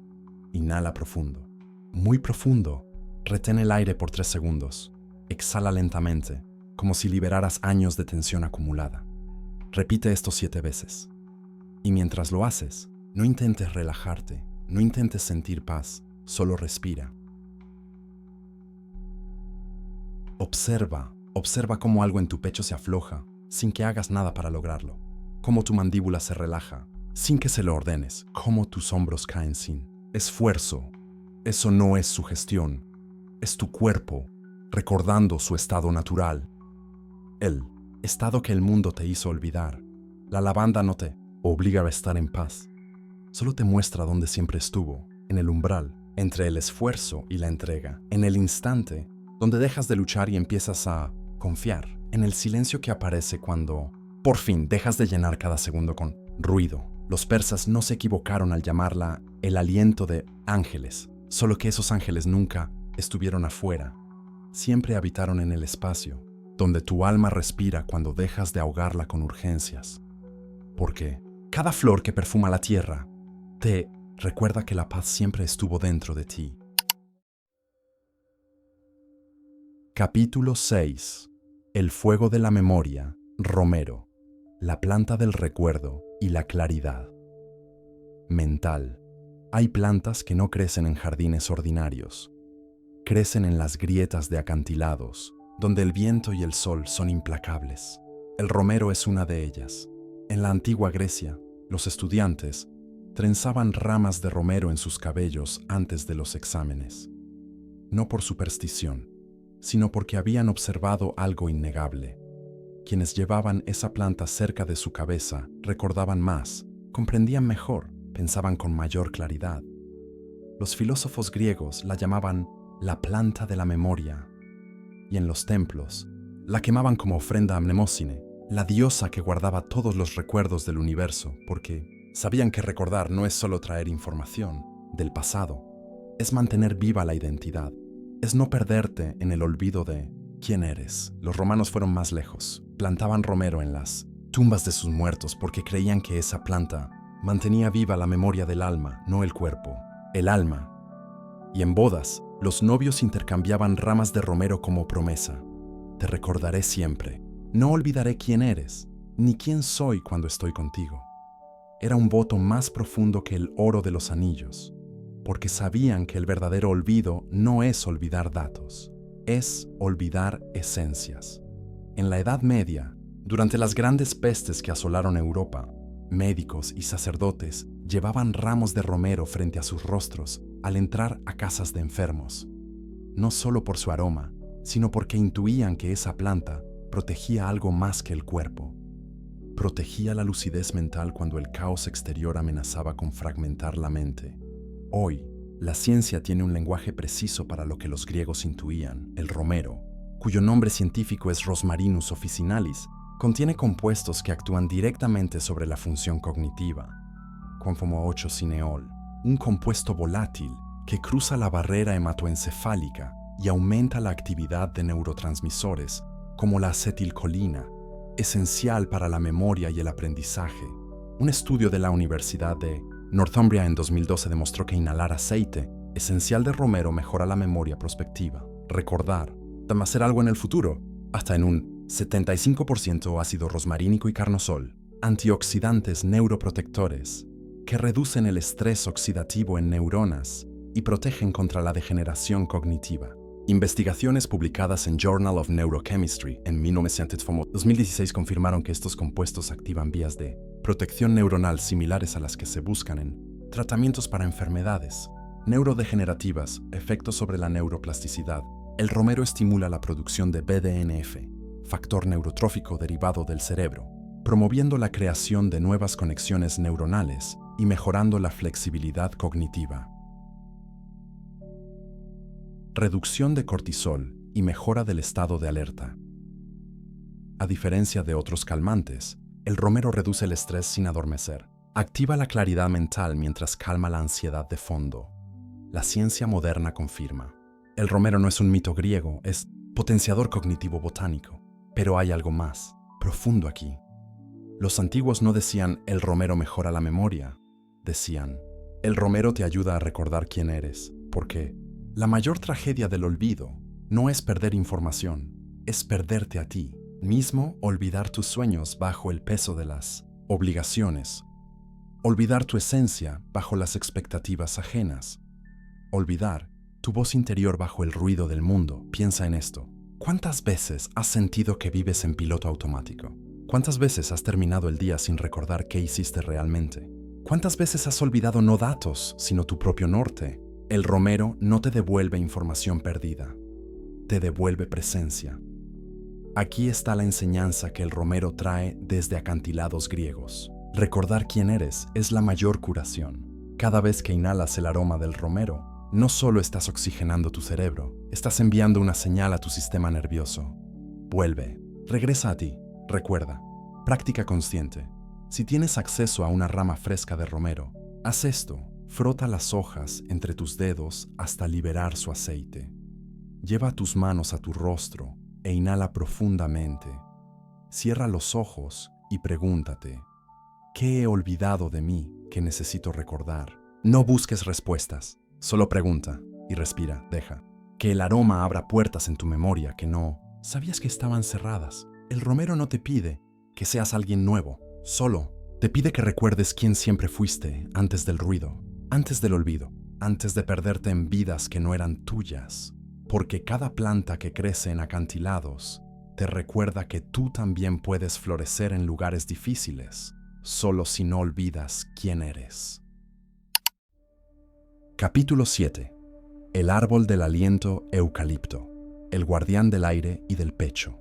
Inhala profundo. Muy profundo. Retén el aire por 3 segundos. Exhala lentamente, como si liberaras años de tensión acumulada. Repite esto 7 veces. Y mientras lo haces, no intentes relajarte, no intentes sentir paz, solo respira. Observa cómo algo en tu pecho se afloja, sin que hagas nada para lograrlo. Cómo tu mandíbula se relaja, sin que se lo ordenes. Cómo tus hombros caen sin esfuerzo. Eso no es sugestión, es tu cuerpo, recordando su estado natural. El estado que el mundo te hizo olvidar. La lavanda no te obliga a estar en paz. Solo te muestra dónde siempre estuvo, en el umbral, entre el esfuerzo y la entrega, en el instante donde dejas de luchar y empiezas a confiar, en el silencio que aparece cuando, por fin, dejas de llenar cada segundo con ruido. Los persas no se equivocaron al llamarla el aliento de ángeles, solo que esos ángeles nunca estuvieron afuera, siempre habitaron en el espacio, donde tu alma respira cuando dejas de ahogarla con urgencias. Porque cada flor que perfuma la tierra te recuerda que la paz siempre estuvo dentro de ti. Capítulo 6. El fuego de la memoria, Romero, la planta del recuerdo y la claridad. Mental. Hay plantas que no crecen en jardines ordinarios. Crecen en las grietas de acantilados, donde el viento y el sol son implacables. El romero es una de ellas. En la antigua Grecia, los estudiantes trenzaban ramas de romero en sus cabellos antes de los exámenes. No por superstición, sino porque habían observado algo innegable. Quienes llevaban esa planta cerca de su cabeza recordaban más, comprendían mejor, pensaban con mayor claridad. Los filósofos griegos la llamaban la planta de la memoria, y en los templos la quemaban como ofrenda a Mnemósine, la diosa que guardaba todos los recuerdos del universo, porque sabían que recordar no es solo traer información del pasado, es mantener viva la identidad, es no perderte en el olvido de quién eres. Los romanos fueron más lejos. Plantaban romero en las tumbas de sus muertos porque creían que esa planta mantenía viva la memoria del alma, no el cuerpo, el alma. Y en bodas, los novios intercambiaban ramas de romero como promesa. Te recordaré siempre. No olvidaré quién eres, ni quién soy cuando estoy contigo. Era un voto más profundo que el oro de los anillos, porque sabían que el verdadero olvido no es olvidar datos, es olvidar esencias. En la Edad Media, durante las grandes pestes que asolaron Europa, médicos y sacerdotes llevaban ramos de romero frente a sus rostros al entrar a casas de enfermos, no solo por su aroma, sino porque intuían que esa planta protegía algo más que el cuerpo. Protegía la lucidez mental cuando el caos exterior amenazaba con fragmentar la mente. Hoy, la ciencia tiene un lenguaje preciso para lo que los griegos intuían. El romero, cuyo nombre científico es Rosmarinus officinalis, contiene compuestos que actúan directamente sobre la función cognitiva. Como 8-cineol, un compuesto volátil que cruza la barrera hematoencefálica y aumenta la actividad de neurotransmisores, como la acetilcolina, esencial para la memoria y el aprendizaje. Un estudio de la Universidad de Northumbria en 2012 demostró que inhalar aceite esencial de romero mejora la memoria prospectiva, recordar, hacer algo en el futuro, hasta en un 75% ácido rosmarínico y carnosol, antioxidantes neuroprotectores que reducen el estrés oxidativo en neuronas y protegen contra la degeneración cognitiva. Investigaciones publicadas en Journal of Neurochemistry en 2016 confirmaron que estos compuestos activan vías de protección neuronal similares a las que se buscan en tratamientos para enfermedades neurodegenerativas, efectos sobre la neuroplasticidad. El romero estimula la producción de BDNF, factor neurotrófico derivado del cerebro, promoviendo la creación de nuevas conexiones neuronales y mejorando la flexibilidad cognitiva. reducción de cortisol y mejora del estado de alerta. A diferencia de otros calmantes, el romero reduce el estrés sin adormecer. Activa la claridad mental mientras calma la ansiedad de fondo. La ciencia moderna confirma. El romero no es un mito griego, es potenciador cognitivo botánico. Pero hay algo más, profundo aquí. Los antiguos no decían el romero mejora la memoria. Decían, el romero te ayuda a recordar quién eres, porque la mayor tragedia del olvido no es perder información, es perderte a ti mismo, olvidar tus sueños bajo el peso de las obligaciones, olvidar tu esencia bajo las expectativas ajenas, olvidar tu voz interior bajo el ruido del mundo. Piensa en esto. ¿Cuántas veces has sentido que vives en piloto automático? ¿Cuántas veces has terminado el día sin recordar qué hiciste realmente? ¿Cuántas veces has olvidado no datos, sino tu propio norte? El romero no te devuelve información perdida, te devuelve presencia. Aquí está la enseñanza que el romero trae desde acantilados griegos. Recordar quién eres es la mayor curación. Cada vez que inhalas el aroma del romero, no solo estás oxigenando tu cerebro, estás enviando una señal a tu sistema nervioso. Vuelve, regresa a ti, recuerda, práctica consciente. Si tienes acceso a una rama fresca de romero, haz esto, frota las hojas entre tus dedos hasta liberar su aceite. Lleva tus manos a tu rostro e inhala profundamente. Cierra los ojos y pregúntate, ¿qué he olvidado de mí que necesito recordar? No busques respuestas, solo pregunta y respira, deja. Que el aroma abra puertas en tu memoria que no sabías que estaban cerradas. El romero no te pide que seas alguien nuevo, solo te pide que recuerdes quién siempre fuiste antes del ruido, antes del olvido, antes de perderte en vidas que no eran tuyas. Porque cada planta que crece en acantilados te recuerda que tú también puedes florecer en lugares difíciles, solo si no olvidas quién eres. Capítulo 7. El árbol del aliento eucalipto, el guardián del aire y del pecho.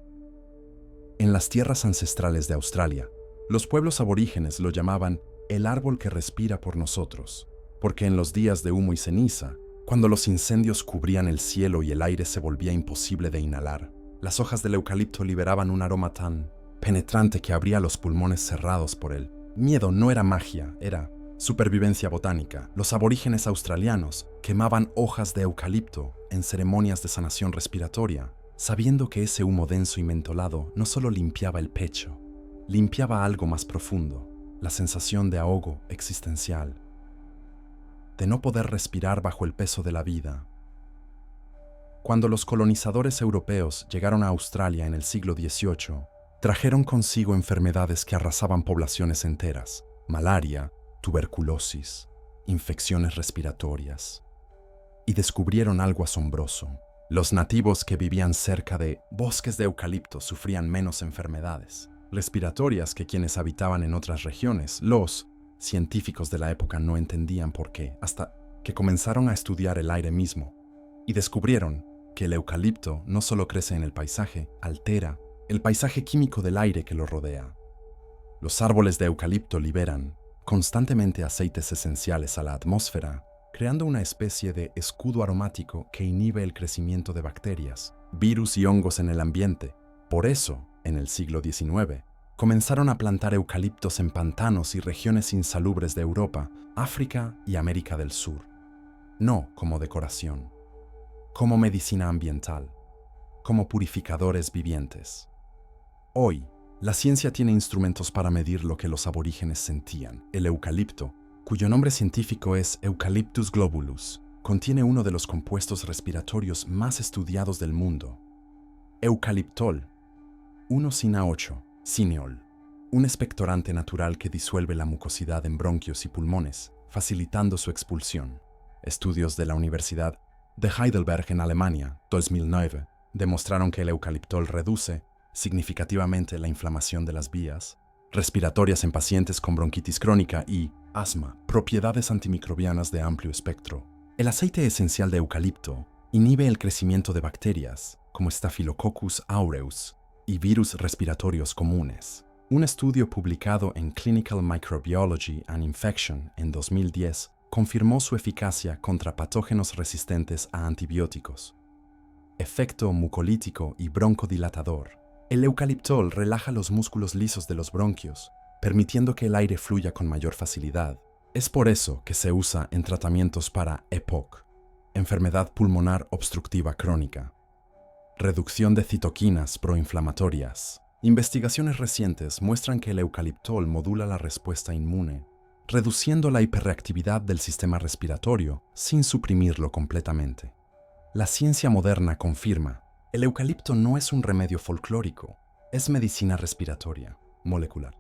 En las tierras ancestrales de Australia, los pueblos aborígenes lo llamaban el árbol que respira por nosotros, porque en los días de humo y ceniza, cuando los incendios cubrían el cielo y el aire se volvía imposible de inhalar, las hojas del eucalipto liberaban un aroma tan penetrante que abría los pulmones cerrados por él. Miedo no era magia, era supervivencia botánica. Los aborígenes australianos quemaban hojas de eucalipto en ceremonias de sanación respiratoria, sabiendo que ese humo denso y mentolado no solo limpiaba el pecho, limpiaba algo más profundo, la sensación de ahogo existencial, de no poder respirar bajo el peso de la vida. Cuando los colonizadores europeos llegaron a Australia en el siglo XVIII, trajeron consigo enfermedades que arrasaban poblaciones enteras: malaria, tuberculosis, infecciones respiratorias. Y descubrieron algo asombroso. Los nativos que vivían cerca de bosques de eucalipto sufrían menos enfermedades respiratorias que quienes habitaban en otras regiones. Los científicos de la época no entendían por qué, hasta que comenzaron a estudiar el aire mismo y descubrieron que el eucalipto no solo crece en el paisaje, altera el paisaje químico del aire que lo rodea. Los árboles de eucalipto liberan constantemente aceites esenciales a la atmósfera, creando una especie de escudo aromático que inhibe el crecimiento de bacterias, virus y hongos en el ambiente. Por eso, en el siglo XIX, comenzaron a plantar eucaliptos en pantanos y regiones insalubres de Europa, África y América del Sur. No como decoración, como medicina ambiental, como purificadores vivientes. Hoy, la ciencia tiene instrumentos para medir lo que los aborígenes sentían. El eucalipto, cuyo nombre científico es Eucalyptus globulus, contiene uno de los compuestos respiratorios más estudiados del mundo, eucaliptol, 1-cina-8, cineol, un expectorante natural que disuelve la mucosidad en bronquios y pulmones, facilitando su expulsión. Estudios de la Universidad de Heidelberg en Alemania, 2009, demostraron que el eucaliptol reduce significativamente la inflamación de las vías respiratorias en pacientes con bronquitis crónica y asma, propiedades antimicrobianas de amplio espectro. El aceite esencial de eucalipto inhibe el crecimiento de bacterias como Staphylococcus aureus y virus respiratorios comunes. Un estudio publicado en Clinical Microbiology and Infection en 2010 confirmó su eficacia contra patógenos resistentes a antibióticos. efecto mucolítico y broncodilatador. El eucaliptol relaja los músculos lisos de los bronquios, permitiendo que el aire fluya con mayor facilidad. Es por eso que se usa en tratamientos para EPOC, enfermedad pulmonar obstructiva crónica. Reducción de citoquinas proinflamatorias. Investigaciones recientes muestran que el eucaliptol modula la respuesta inmune, reduciendo la hiperreactividad del sistema respiratorio sin suprimirlo completamente. La ciencia moderna confirma, el eucalipto no es un remedio folclórico, es medicina respiratoria, molecular.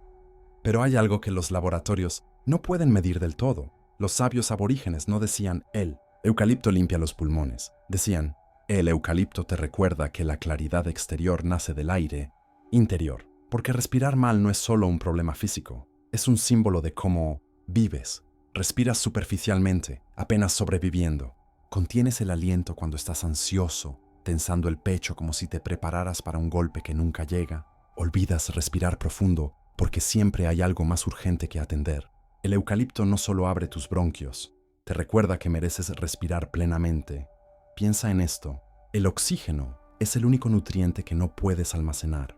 Pero hay algo que los laboratorios no pueden medir del todo. Los sabios aborígenes no decían, el eucalipto limpia los pulmones. Decían, el eucalipto te recuerda que la claridad exterior nace del aire interior. Porque respirar mal no es solo un problema físico, es un símbolo de cómo vives. Respiras superficialmente, apenas sobreviviendo. Contienes el aliento cuando estás ansioso, tensando el pecho como si te prepararas para un golpe que nunca llega. Olvidas respirar profundo porque siempre hay algo más urgente que atender. El eucalipto no solo abre tus bronquios, te recuerda que mereces respirar plenamente. Piensa en esto, el oxígeno es el único nutriente que no puedes almacenar.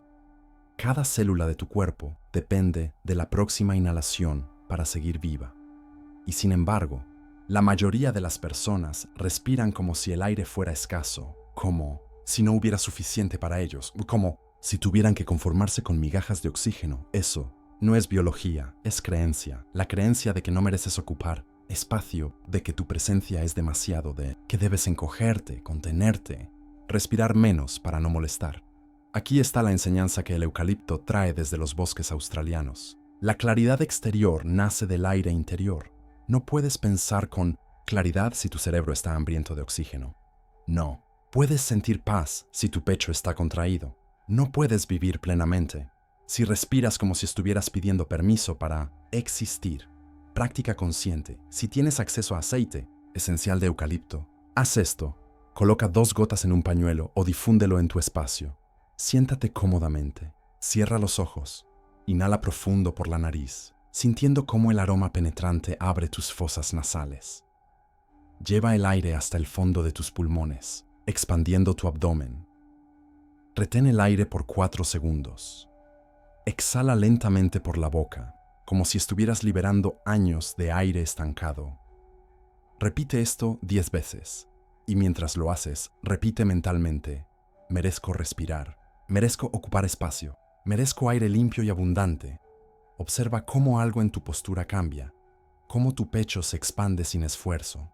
Cada célula de tu cuerpo depende de la próxima inhalación para seguir viva. Y sin embargo, la mayoría de las personas respiran como si el aire fuera escaso, como si no hubiera suficiente para ellos, como si tuvieran que conformarse con migajas de oxígeno. Eso no es biología, es creencia. La creencia de que no mereces ocupar espacio, de que tu presencia es demasiado, de que debes encogerte, contenerte, respirar menos para no molestar. Aquí está la enseñanza que el eucalipto trae desde los bosques australianos. La claridad exterior nace del aire interior. No puedes pensar con claridad si tu cerebro está hambriento de oxígeno. No. Puedes sentir paz si tu pecho está contraído. No puedes vivir plenamente si respiras como si estuvieras pidiendo permiso para existir. Práctica consciente. Si tienes acceso a aceite esencial de eucalipto, haz esto. Coloca 2 gotas en un pañuelo o difúndelo en tu espacio. Siéntate cómodamente. Cierra los ojos. Inhala profundo por la nariz, sintiendo cómo el aroma penetrante abre tus fosas nasales. Lleva el aire hasta el fondo de tus pulmones, expandiendo tu abdomen. Retén el aire por 4 segundos. Exhala lentamente por la boca, como si estuvieras liberando años de aire estancado. Repite esto 10 veces, y mientras lo haces, repite mentalmente: merezco respirar, merezco ocupar espacio, merezco aire limpio y abundante. Observa cómo algo en tu postura cambia, cómo tu pecho se expande sin esfuerzo,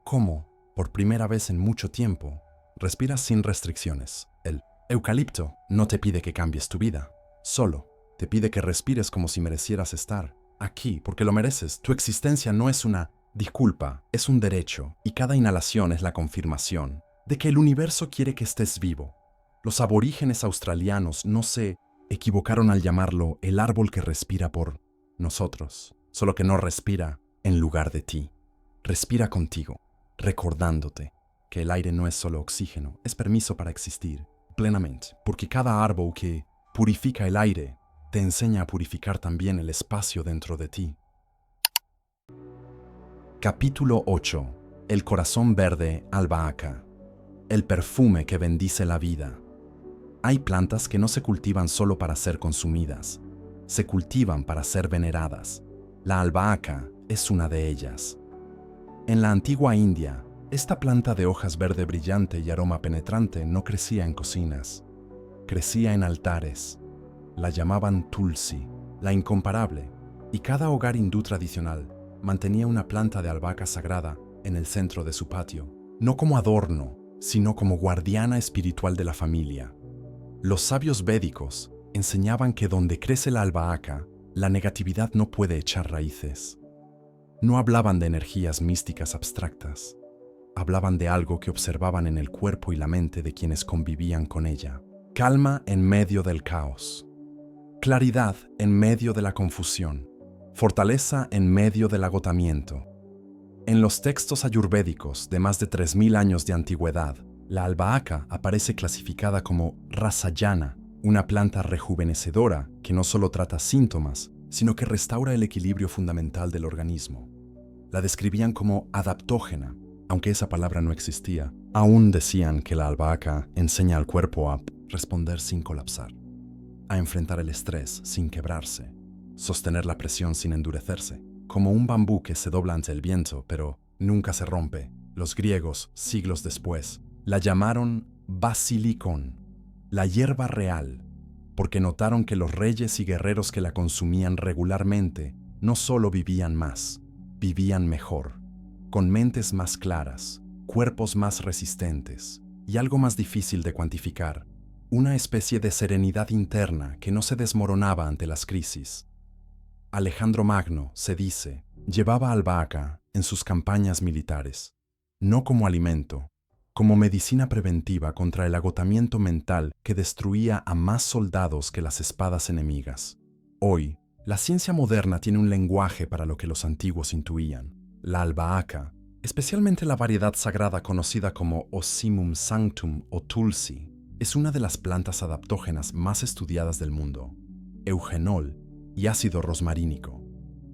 cómo, por primera vez en mucho tiempo, respiras sin restricciones. El eucalipto no te pide que cambies tu vida, solo te pide que respires como si merecieras estar aquí, porque lo mereces. Tu existencia no es una disculpa, es un derecho, y cada inhalación es la confirmación de que el universo quiere que estés vivo. Los aborígenes australianos no se equivocaron al llamarlo el árbol que respira por nosotros, solo que no respira en lugar de ti. Respira contigo, recordándote que el aire no es solo oxígeno, es permiso para existir plenamente, porque cada árbol que purifica el aire te enseña a purificar también el espacio dentro de ti. Capítulo 8. El corazón verde albahaca. El perfume que bendice la vida. Hay plantas que no se cultivan solo para ser consumidas, se cultivan para ser veneradas. La albahaca es una de ellas. En la antigua India, esta planta de hojas verde brillante y aroma penetrante no crecía en cocinas, crecía en altares. La llamaban Tulsi, la incomparable, y cada hogar hindú tradicional mantenía una planta de albahaca sagrada en el centro de su patio, no como adorno, sino como guardiana espiritual de la familia. Los sabios védicos enseñaban que donde crece la albahaca, la negatividad no puede echar raíces. No hablaban de energías místicas abstractas, hablaban de algo que observaban en el cuerpo y la mente de quienes convivían con ella. Calma en medio del caos. Claridad en medio de la confusión. Fortaleza en medio del agotamiento. En los textos ayurvédicos de más de 3000 años de antigüedad, la albahaca aparece clasificada como rasayana, una planta rejuvenecedora que no solo trata síntomas, sino que restaura el equilibrio fundamental del organismo. La describían como adaptógena, Aunque esa palabra no existía, aún decían que la albahaca enseña al cuerpo a responder sin colapsar, a enfrentar el estrés sin quebrarse, sostener la presión sin endurecerse, como un bambú que se dobla ante el viento, pero nunca se rompe. Los griegos, siglos después, la llamaron basilicón, la hierba real, porque notaron que los reyes y guerreros que la consumían regularmente no solo vivían más, vivían mejor, con mentes más claras, cuerpos más resistentes y algo más difícil de cuantificar, una especie de serenidad interna que no se desmoronaba ante las crisis. Alejandro Magno, se dice, llevaba albahaca en sus campañas militares, no como alimento, como medicina preventiva contra el agotamiento mental que destruía a más soldados que las espadas enemigas. Hoy, la ciencia moderna tiene un lenguaje para lo que los antiguos intuían. La albahaca, especialmente la variedad sagrada conocida como Ocimum sanctum o Tulsi, es una de las plantas adaptógenas más estudiadas del mundo. Eugenol y ácido rosmarínico,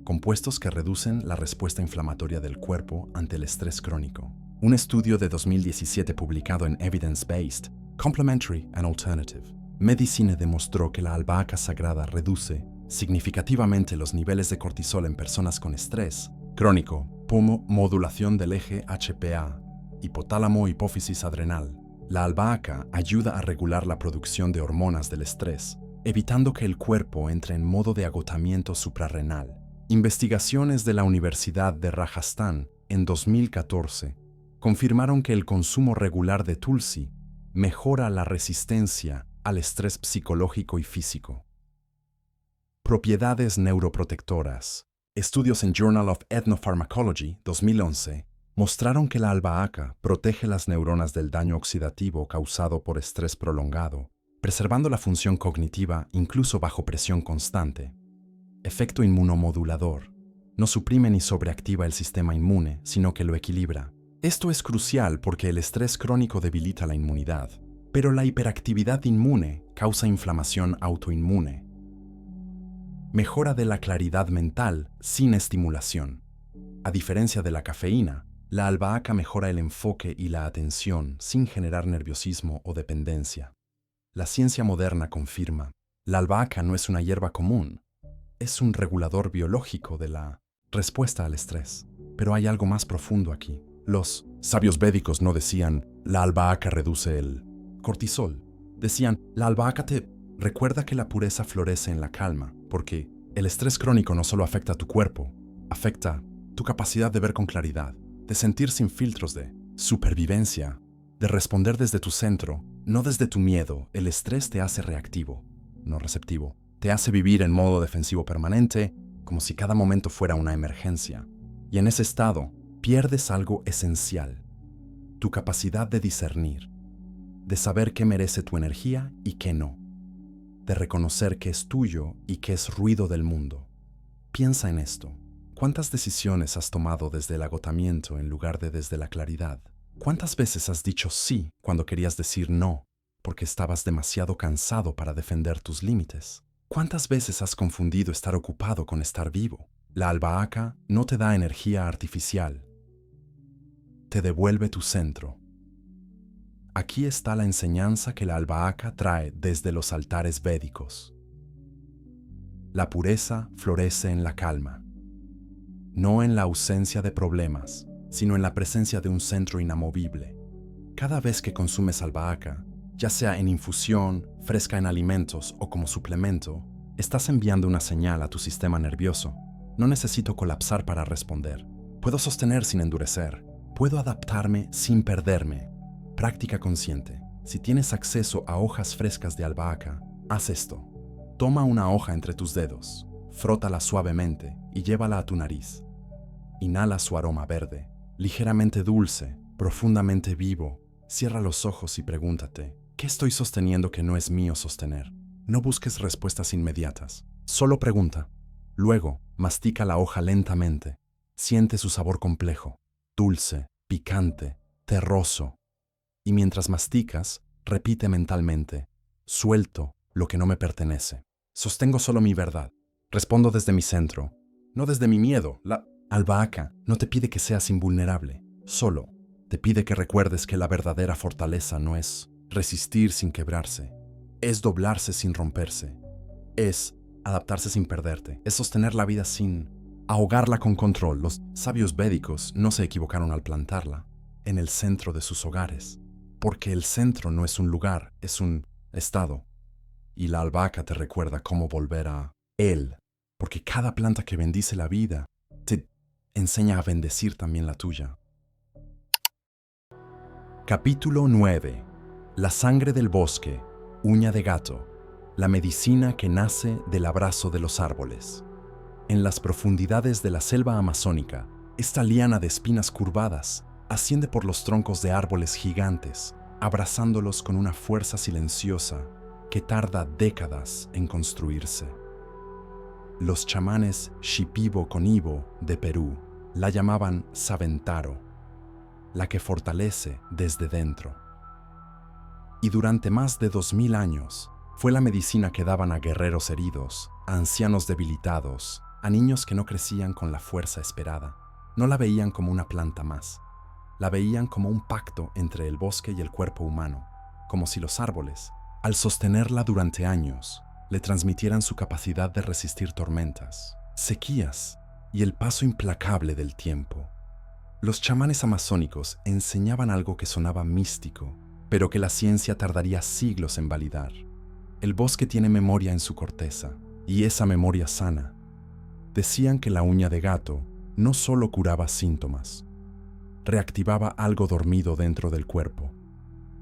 compuestos que reducen la respuesta inflamatoria del cuerpo ante el estrés crónico. Un estudio de 2017 publicado en Evidence-Based, Complementary and Alternative Medicine demostró que la albahaca sagrada reduce significativamente los niveles de cortisol en personas con estrés crónico, como modulación del eje HPA, hipotálamo-hipófisis adrenal. La albahaca ayuda a regular la producción de hormonas del estrés, evitando que el cuerpo entre en modo de agotamiento suprarrenal. Investigaciones de la Universidad de Rajasthan en 2014 confirmaron que el consumo regular de Tulsi mejora la resistencia al estrés psicológico y físico. Propiedades neuroprotectoras. Estudios en Journal of Ethnopharmacology 2011 mostraron que la albahaca protege las neuronas del daño oxidativo causado por estrés prolongado, preservando la función cognitiva incluso bajo presión constante. Efecto inmunomodulador. No suprime ni sobreactiva el sistema inmune, sino que lo equilibra. Esto es crucial porque el estrés crónico debilita la inmunidad, pero la hiperactividad inmune causa inflamación autoinmune. Mejora de la claridad mental sin estimulación. A diferencia de la cafeína, la albahaca mejora el enfoque y la atención sin generar nerviosismo o dependencia. La ciencia moderna confirma, la albahaca no es una hierba común, es un regulador biológico de la respuesta al estrés. Pero hay algo más profundo aquí. Los sabios védicos no decían, la albahaca reduce el cortisol. Decían, la albahaca te recuerda que la pureza florece en la calma, porque el estrés crónico no solo afecta a tu cuerpo, afecta tu capacidad de ver con claridad, de sentir sin filtros, de supervivencia, de responder desde tu centro, no desde tu miedo. El estrés te hace reactivo, no receptivo. Te hace vivir en modo defensivo permanente, como si cada momento fuera una emergencia. Y en ese estado, pierdes algo esencial, tu capacidad de discernir, de saber qué merece tu energía y qué no, de reconocer qué es tuyo y qué es ruido del mundo. Piensa en esto. ¿Cuántas decisiones has tomado desde el agotamiento en lugar de desde la claridad? ¿Cuántas veces has dicho sí cuando querías decir no, porque estabas demasiado cansado para defender tus límites? ¿Cuántas veces has confundido estar ocupado con estar vivo? La albahaca no te da energía artificial, te devuelve tu centro. Aquí está la enseñanza que la albahaca trae desde los altares védicos. La pureza florece en la calma, no en la ausencia de problemas, sino en la presencia de un centro inamovible. Cada vez que consumes albahaca, ya sea en infusión, fresca en alimentos o como suplemento, estás enviando una señal a tu sistema nervioso. No necesito colapsar para responder. Puedo sostener sin endurecer. Puedo adaptarme sin perderme. Práctica consciente. Si tienes acceso a hojas frescas de albahaca, haz esto. Toma una hoja entre tus dedos, frótala suavemente y llévala a tu nariz. Inhala su aroma verde, ligeramente dulce, profundamente vivo. Cierra los ojos y pregúntate, ¿qué estoy sosteniendo que no es mío sostener? No busques respuestas inmediatas, solo pregunta. Luego, mastica la hoja lentamente. Siente su sabor complejo, dulce, picante, terroso. Y mientras masticas, repite mentalmente, suelto lo que no me pertenece. Sostengo solo mi verdad. Respondo desde mi centro, no desde mi miedo. La albahaca no te pide que seas invulnerable, solo te pide que recuerdes que la verdadera fortaleza no es resistir sin quebrarse, es doblarse sin romperse, es adaptarse sin perderte, es sostener la vida sin ahogarla con control. Los sabios védicos no se equivocaron al plantarla en el centro de sus hogares, porque el centro no es un lugar, es un estado. Y la albahaca te recuerda cómo volver a él, porque cada planta que bendice la vida te enseña a bendecir también la tuya. Capítulo 9. La sangre del bosque, uña de gato, la medicina que nace del abrazo de los árboles. En las profundidades de la selva amazónica, esta liana de espinas curvadas asciende por los troncos de árboles gigantes, abrazándolos con una fuerza silenciosa que tarda décadas en construirse. Los chamanes Shipibo-Conibo de Perú la llamaban Saventaro, la que fortalece desde dentro. Y durante más de 2000 años fue la medicina que daban a guerreros heridos, a ancianos debilitados, a niños que no crecían con la fuerza esperada. No la veían como una planta más, la veían como un pacto entre el bosque y el cuerpo humano, como si los árboles, al sostenerla durante años, le transmitieran su capacidad de resistir tormentas, sequías y el paso implacable del tiempo. Los chamanes amazónicos enseñaban algo que sonaba místico, pero que la ciencia tardaría siglos en validar. El bosque tiene memoria en su corteza, y esa memoria sana. Decían que la uña de gato no solo curaba síntomas, reactivaba algo dormido dentro del cuerpo,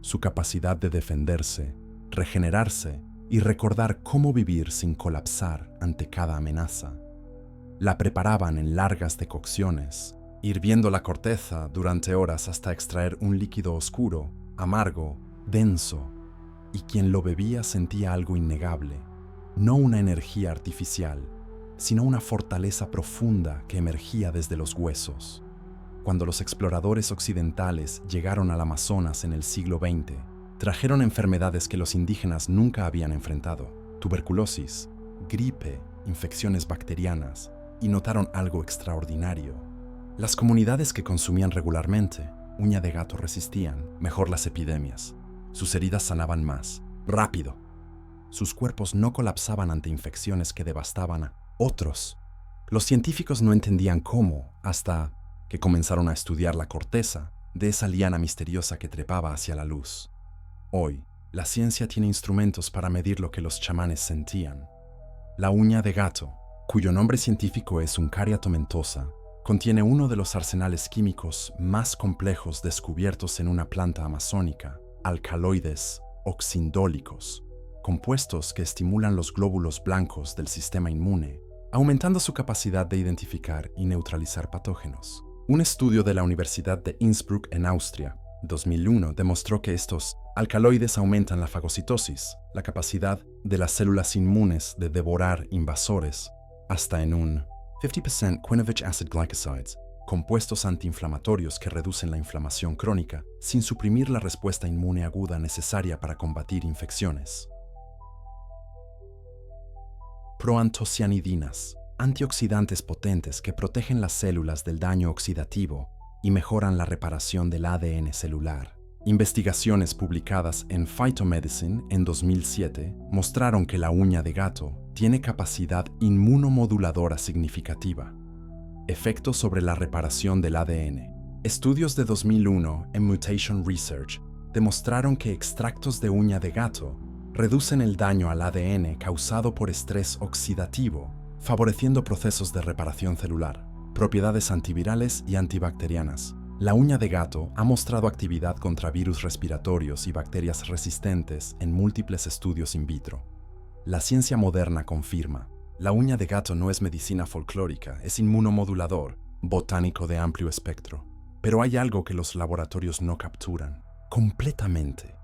su capacidad de defenderse, regenerarse y recordar cómo vivir sin colapsar ante cada amenaza. La preparaban en largas decocciones, hirviendo la corteza durante horas hasta extraer un líquido oscuro, amargo, denso, y quien lo bebía sentía algo innegable, no una energía artificial, sino una fortaleza profunda que emergía desde los huesos. Cuando los exploradores occidentales llegaron al Amazonas en el siglo XX, trajeron enfermedades que los indígenas nunca habían enfrentado: tuberculosis, gripe, infecciones bacterianas, y notaron algo extraordinario. Las comunidades que consumían regularmente uña de gato resistían mejor las epidemias. Sus heridas sanaban más rápido. Sus cuerpos no colapsaban ante infecciones que devastaban a otros. Los científicos no entendían cómo, hasta que comenzaron a estudiar la corteza de esa liana misteriosa que trepaba hacia la luz. Hoy, la ciencia tiene instrumentos para medir lo que los chamanes sentían. La uña de gato, cuyo nombre científico es Uncaria tomentosa, contiene uno de los arsenales químicos más complejos descubiertos en una planta amazónica: alcaloides oxindólicos, compuestos que estimulan los glóbulos blancos del sistema inmune, aumentando su capacidad de identificar y neutralizar patógenos. Un estudio de la Universidad de Innsbruck en Austria, 2001, demostró que estos alcaloides aumentan la fagocitosis, la capacidad de las células inmunes de devorar invasores, hasta en un 50% Quinovich acid glycosides, compuestos antiinflamatorios que reducen la inflamación crónica sin suprimir la respuesta inmune aguda necesaria para combatir infecciones. Proantocianidinas, antioxidantes potentes que protegen las células del daño oxidativo y mejoran la reparación del ADN celular. Investigaciones publicadas en Phytomedicine en 2007 mostraron que la uña de gato tiene capacidad inmunomoduladora significativa. Efectos sobre la reparación del ADN. Estudios de 2001 en Mutation Research demostraron que extractos de uña de gato reducen el daño al ADN causado por estrés oxidativo, favoreciendo procesos de reparación celular, propiedades antivirales y antibacterianas. La uña de gato ha mostrado actividad contra virus respiratorios y bacterias resistentes en múltiples estudios in vitro. La ciencia moderna confirma: la uña de gato no es medicina folclórica, es inmunomodulador, botánico de amplio espectro. Pero hay algo que los laboratorios no capturan completamente.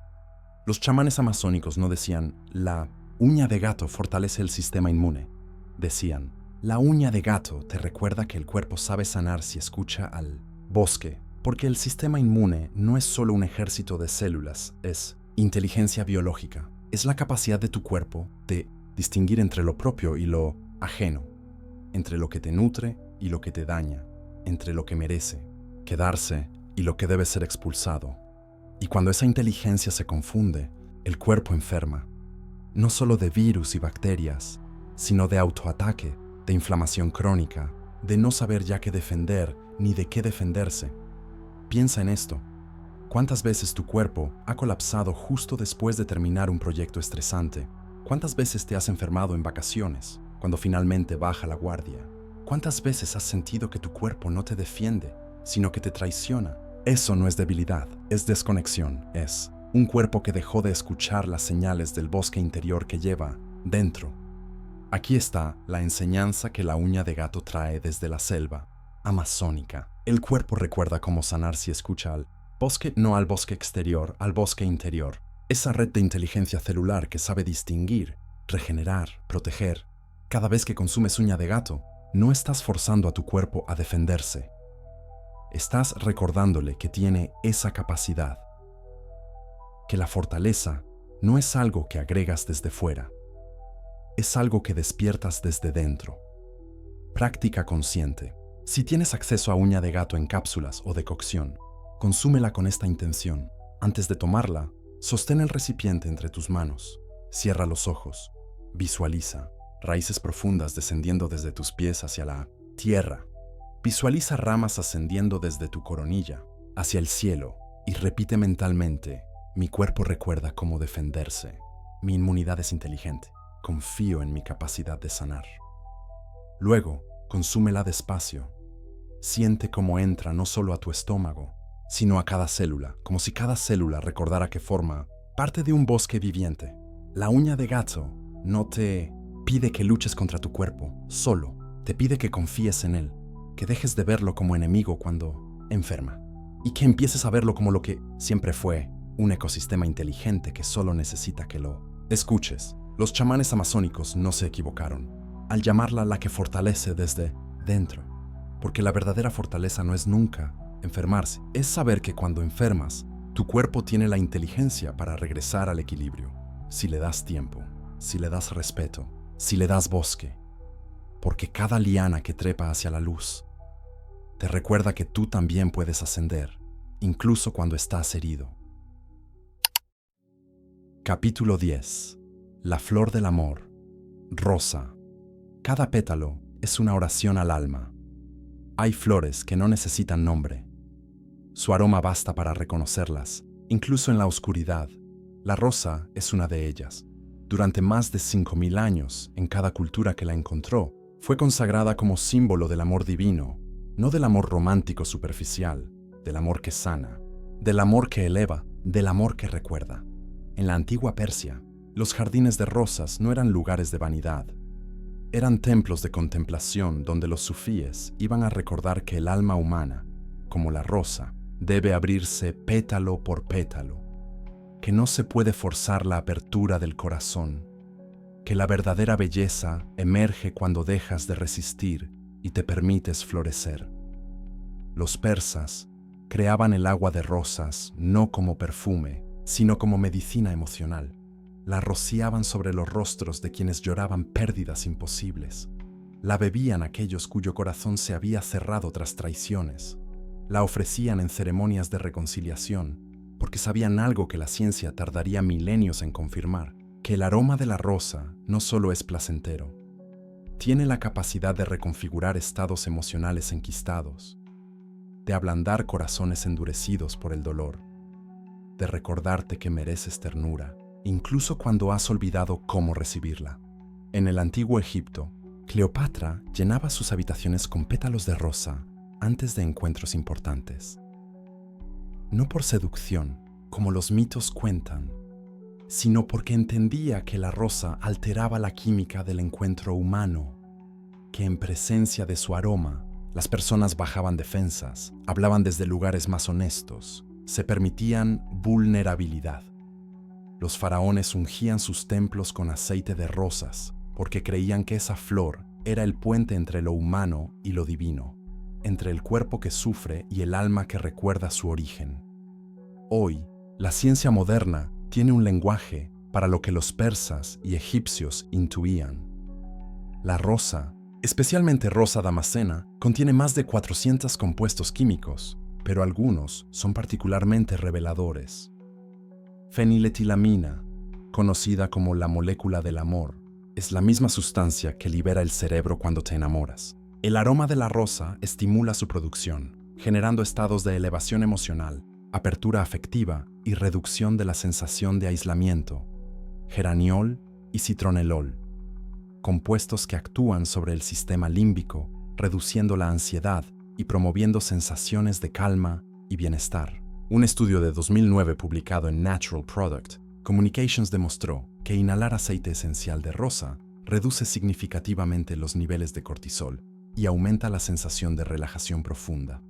Los chamanes amazónicos no decían: la uña de gato fortalece el sistema inmune. Decían: la uña de gato te recuerda que el cuerpo sabe sanar si escucha al bosque, porque el sistema inmune no es solo un ejército de células, es inteligencia biológica. Es la capacidad de tu cuerpo de distinguir entre lo propio y lo ajeno, entre lo que te nutre y lo que te daña, entre lo que merece quedarse y lo que debe ser expulsado. Y cuando esa inteligencia se confunde, el cuerpo enferma, no solo de virus y bacterias, sino de autoataque, de inflamación crónica, de no saber ya qué defender ni de qué defenderse. Piensa en esto. ¿Cuántas veces tu cuerpo ha colapsado justo después de terminar un proyecto estresante? ¿Cuántas veces te has enfermado en vacaciones, cuando finalmente baja la guardia? ¿Cuántas veces has sentido que tu cuerpo no te defiende, sino que te traiciona? Eso no es debilidad, es desconexión, es un cuerpo que dejó de escuchar las señales del bosque interior que lleva dentro. Aquí está la enseñanza que la uña de gato trae desde la selva amazónica. El cuerpo recuerda cómo sanar si escucha al bosque, no al bosque exterior, al bosque interior. Esa red de inteligencia celular que sabe distinguir, regenerar, proteger. Cada vez que consumes uña de gato, no estás forzando a tu cuerpo a defenderse. Estás recordándole que tiene esa capacidad. Que la fortaleza no es algo que agregas desde fuera. Es algo que despiertas desde dentro. Práctica consciente. Si tienes acceso a uña de gato en cápsulas o decocción, consúmela con esta intención. Antes de tomarla, sostén el recipiente entre tus manos. Cierra los ojos. Visualiza raíces profundas descendiendo desde tus pies hacia la tierra. Visualiza ramas ascendiendo desde tu coronilla hacia el cielo y repite mentalmente: mi cuerpo recuerda cómo defenderse. Mi inmunidad es inteligente. Confío en mi capacidad de sanar. Luego, consúmela despacio. Siente cómo entra no solo a tu estómago, sino a cada célula, como si cada célula recordara que forma parte de un bosque viviente. La uña de gato no te pide que luches contra tu cuerpo, solo te pide que confíes en él, que dejes de verlo como enemigo cuando enferma, y que empieces a verlo como lo que siempre fue, un ecosistema inteligente que solo necesita que lo escuches. Los chamanes amazónicos no se equivocaron al llamarla la que fortalece desde dentro, porque la verdadera fortaleza no es nunca enfermarse, es saber que cuando enfermas, tu cuerpo tiene la inteligencia para regresar al equilibrio, si le das tiempo, si le das respeto, si le das bosque, porque cada liana que trepa hacia la luz te recuerda que tú también puedes ascender, incluso cuando estás herido. Capítulo 10. La flor del amor. Rosa. Cada pétalo es una oración al alma. Hay flores que no necesitan nombre. Su aroma basta para reconocerlas, incluso en la oscuridad. La rosa es una de ellas. Durante más de 5000 años, en cada cultura que la encontró, fue consagrada como símbolo del amor divino, no del amor romántico superficial, del amor que sana, del amor que eleva, del amor que recuerda. En la antigua Persia, los jardines de rosas no eran lugares de vanidad. Eran templos de contemplación donde los sufíes iban a recordar que el alma humana, como la rosa, debe abrirse pétalo por pétalo, que no se puede forzar la apertura del corazón, que la verdadera belleza emerge cuando dejas de resistir y te permites florecer. Los persas creaban el agua de rosas no como perfume, sino como medicina emocional. La rociaban sobre los rostros de quienes lloraban pérdidas imposibles. La bebían aquellos cuyo corazón se había cerrado tras traiciones. La ofrecían en ceremonias de reconciliación, porque sabían algo que la ciencia tardaría milenios en confirmar, que el aroma de la rosa no solo es placentero, tiene la capacidad de reconfigurar estados emocionales enquistados, de ablandar corazones endurecidos por el dolor, de recordarte que mereces ternura, incluso cuando has olvidado cómo recibirla. En el antiguo Egipto, Cleopatra llenaba sus habitaciones con pétalos de rosa antes de encuentros importantes. No por seducción, como los mitos cuentan, sino porque entendía que la rosa alteraba la química del encuentro humano, que en presencia de su aroma, las personas bajaban defensas, hablaban desde lugares más honestos, se permitían vulnerabilidad. Los faraones ungían sus templos con aceite de rosas porque creían que esa flor era el puente entre lo humano y lo divino, entre el cuerpo que sufre y el alma que recuerda su origen. Hoy, la ciencia moderna tiene un lenguaje para lo que los persas y egipcios intuían. La rosa, especialmente rosa damascena, contiene más de 400 compuestos químicos, pero algunos son particularmente reveladores. Feniletilamina, conocida como la molécula del amor, es la misma sustancia que libera el cerebro cuando te enamoras. El aroma de la rosa estimula su producción, generando estados de elevación emocional, apertura afectiva y reducción de la sensación de aislamiento. Geraniol y citronelol, compuestos que actúan sobre el sistema límbico, reduciendo la ansiedad y promoviendo sensaciones de calma y bienestar. Un estudio de 2009 publicado en Natural Product Communications demostró que inhalar aceite esencial de rosa reduce significativamente los niveles de cortisol y aumenta la sensación de relajación profunda.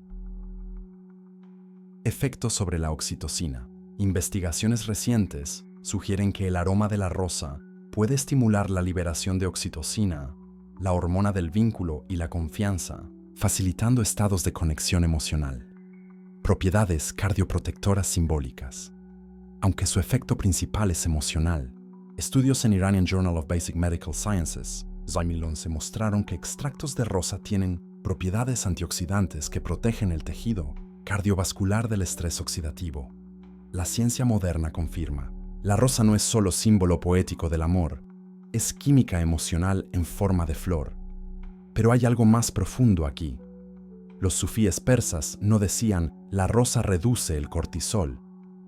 Efectos sobre la oxitocina. Investigaciones recientes sugieren que el aroma de la rosa puede estimular la liberación de oxitocina, la hormona del vínculo y la confianza, facilitando estados de conexión emocional. Propiedades cardioprotectoras simbólicas. Aunque su efecto principal es emocional, estudios en Iranian Journal of Basic Medical Sciences, (JAMA 11) mostraron que extractos de rosa tienen propiedades antioxidantes que protegen el tejido cardiovascular del estrés oxidativo. La ciencia moderna confirma: la rosa no es solo símbolo poético del amor, es química emocional en forma de flor. Pero hay algo más profundo aquí. Los sufíes persas no decían «la rosa reduce el cortisol»,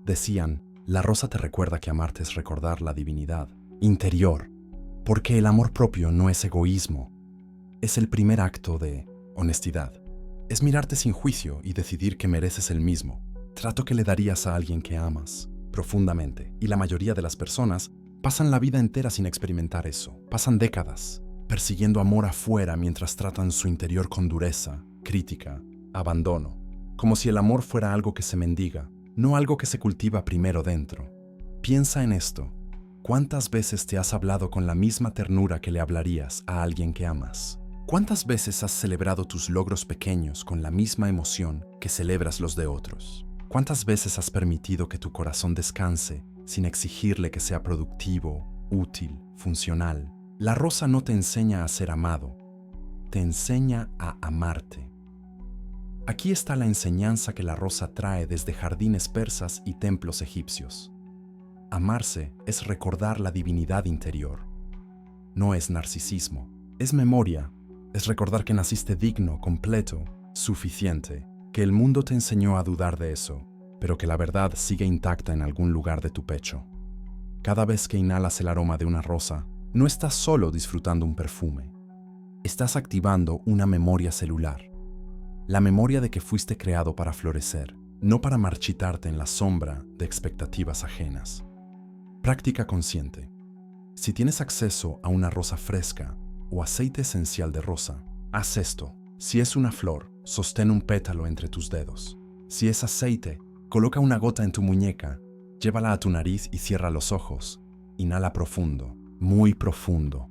decían «la rosa te recuerda que amarte es recordar la divinidad interior», porque el amor propio no es egoísmo, es el primer acto de honestidad. Es mirarte sin juicio y decidir que mereces el mismo trato que le darías a alguien que amas profundamente. Y la mayoría de las personas pasan la vida entera sin experimentar eso. Pasan décadas persiguiendo amor afuera mientras tratan su interior con dureza, crítica, abandono. Como si el amor fuera algo que se mendiga, no algo que se cultiva primero dentro. Piensa en esto. ¿Cuántas veces te has hablado con la misma ternura que le hablarías a alguien que amas? ¿Cuántas veces has celebrado tus logros pequeños con la misma emoción que celebras los de otros? ¿Cuántas veces has permitido que tu corazón descanse sin exigirle que sea productivo, útil, funcional? La rosa no te enseña a ser amado, te enseña a amarte. Aquí está la enseñanza que la rosa trae desde jardines persas y templos egipcios. Amarse es recordar la divinidad interior. No es narcisismo, es memoria, es recordar que naciste digno, completo, suficiente, que el mundo te enseñó a dudar de eso, pero que la verdad sigue intacta en algún lugar de tu pecho. Cada vez que inhalas el aroma de una rosa, no estás solo disfrutando un perfume. Estás activando una memoria celular. La memoria de que fuiste creado para florecer, no para marchitarte en la sombra de expectativas ajenas. Práctica consciente. Si tienes acceso a una rosa fresca o aceite esencial de rosa, haz esto. Si es una flor, sostén un pétalo entre tus dedos. Si es aceite, coloca una gota en tu muñeca, llévala a tu nariz y cierra los ojos. Inhala profundo, muy profundo.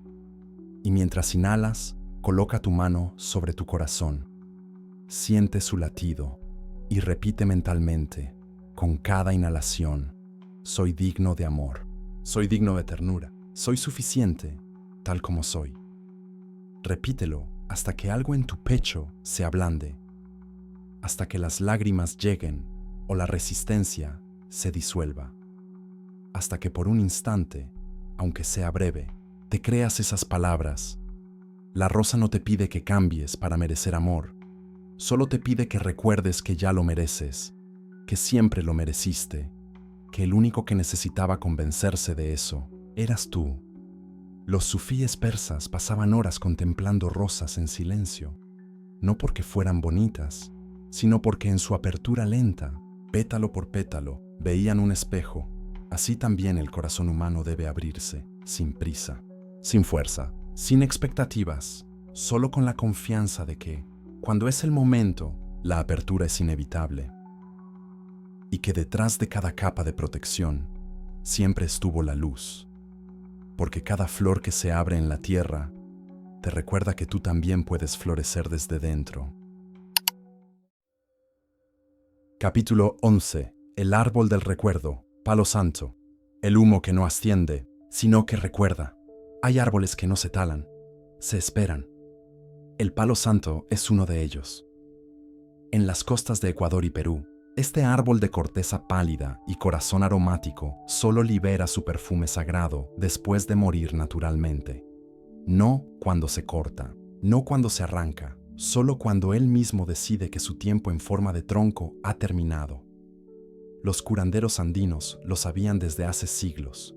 Y mientras inhalas, coloca tu mano sobre tu corazón. Siente su latido y repite mentalmente, con cada inhalación: soy digno de amor, soy digno de ternura, soy suficiente, tal como soy. Repítelo hasta que algo en tu pecho se ablande, hasta que las lágrimas lleguen o la resistencia se disuelva, hasta que por un instante, aunque sea breve, te creas esas palabras. La rosa no te pide que cambies para merecer amor, solo te pide que recuerdes que ya lo mereces, que siempre lo mereciste, que el único que necesitaba convencerse de eso eras tú. Los sufíes persas pasaban horas contemplando rosas en silencio, no porque fueran bonitas, sino porque en su apertura lenta, pétalo por pétalo, veían un espejo. Así también el corazón humano debe abrirse, sin prisa, sin fuerza, sin expectativas, solo con la confianza de que, cuando es el momento, la apertura es inevitable. Y que detrás de cada capa de protección, siempre estuvo la luz. Porque cada flor que se abre en la tierra te recuerda que tú también puedes florecer desde dentro. Capítulo 11. El árbol del recuerdo, palo santo. El humo que no asciende, sino que recuerda. Hay árboles que no se talan, se esperan. El palo santo es uno de ellos. En las costas de Ecuador y Perú, este árbol de corteza pálida y corazón aromático solo libera su perfume sagrado después de morir naturalmente. No cuando se corta, no cuando se arranca, solo cuando él mismo decide que su tiempo en forma de tronco ha terminado. Los curanderos andinos lo sabían desde hace siglos.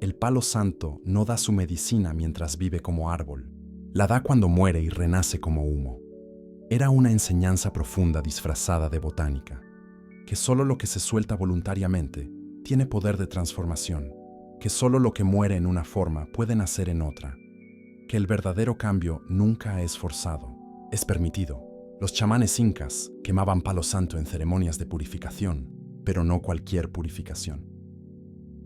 El palo santo no da su medicina mientras vive como árbol, la da cuando muere y renace como humo. Era una enseñanza profunda disfrazada de botánica, que solo lo que se suelta voluntariamente tiene poder de transformación, que solo lo que muere en una forma puede nacer en otra, que el verdadero cambio nunca es forzado, es permitido. Los chamanes incas quemaban palo santo en ceremonias de purificación, pero no cualquier purificación.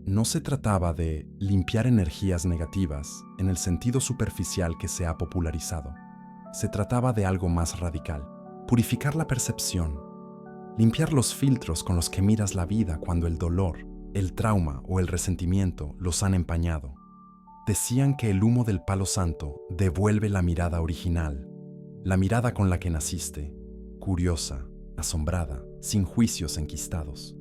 No se trataba de limpiar energías negativas en el sentido superficial que se ha popularizado. Se trataba de algo más radical, purificar la percepción, limpiar los filtros con los que miras la vida cuando el dolor, el trauma o el resentimiento los han empañado. Decían que el humo del palo santo devuelve la mirada original, la mirada con la que naciste, curiosa, asombrada, sin juicios enquistados.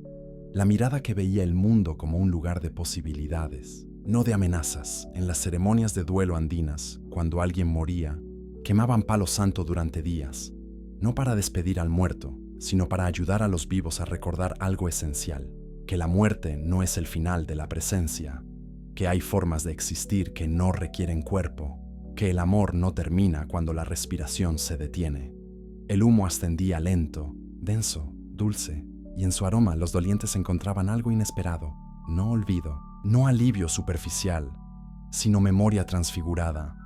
La mirada que veía el mundo como un lugar de posibilidades, no de amenazas. En las ceremonias de duelo andinas, cuando alguien moría, quemaban palo santo durante días, no para despedir al muerto, sino para ayudar a los vivos a recordar algo esencial, que la muerte no es el final de la presencia, que hay formas de existir que no requieren cuerpo, que el amor no termina cuando la respiración se detiene. El humo ascendía lento, denso, dulce, y en su aroma los dolientes encontraban algo inesperado, no olvido, no alivio superficial, sino memoria transfigurada.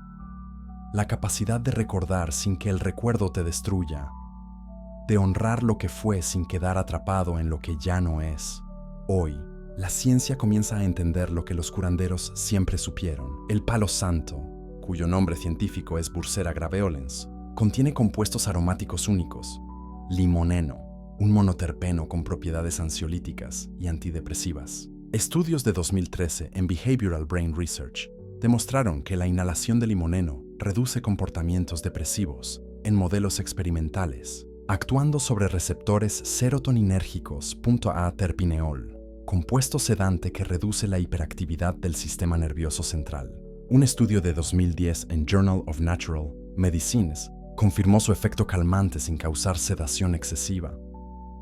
La capacidad de recordar sin que el recuerdo te destruya, de honrar lo que fue sin quedar atrapado en lo que ya no es. Hoy, la ciencia comienza a entender lo que los curanderos siempre supieron. El palo santo, cuyo nombre científico es Bursera graveolens, contiene compuestos aromáticos únicos. Limoneno, un monoterpeno con propiedades ansiolíticas y antidepresivas. Estudios de 2013 en Behavioral Brain Research demostraron que la inhalación de limoneno reduce comportamientos depresivos en modelos experimentales, actuando sobre receptores serotoninérgicos .A-terpineol, compuesto sedante que reduce la hiperactividad del sistema nervioso central. Un estudio de 2010 en Journal of Natural Medicines confirmó su efecto calmante sin causar sedación excesiva.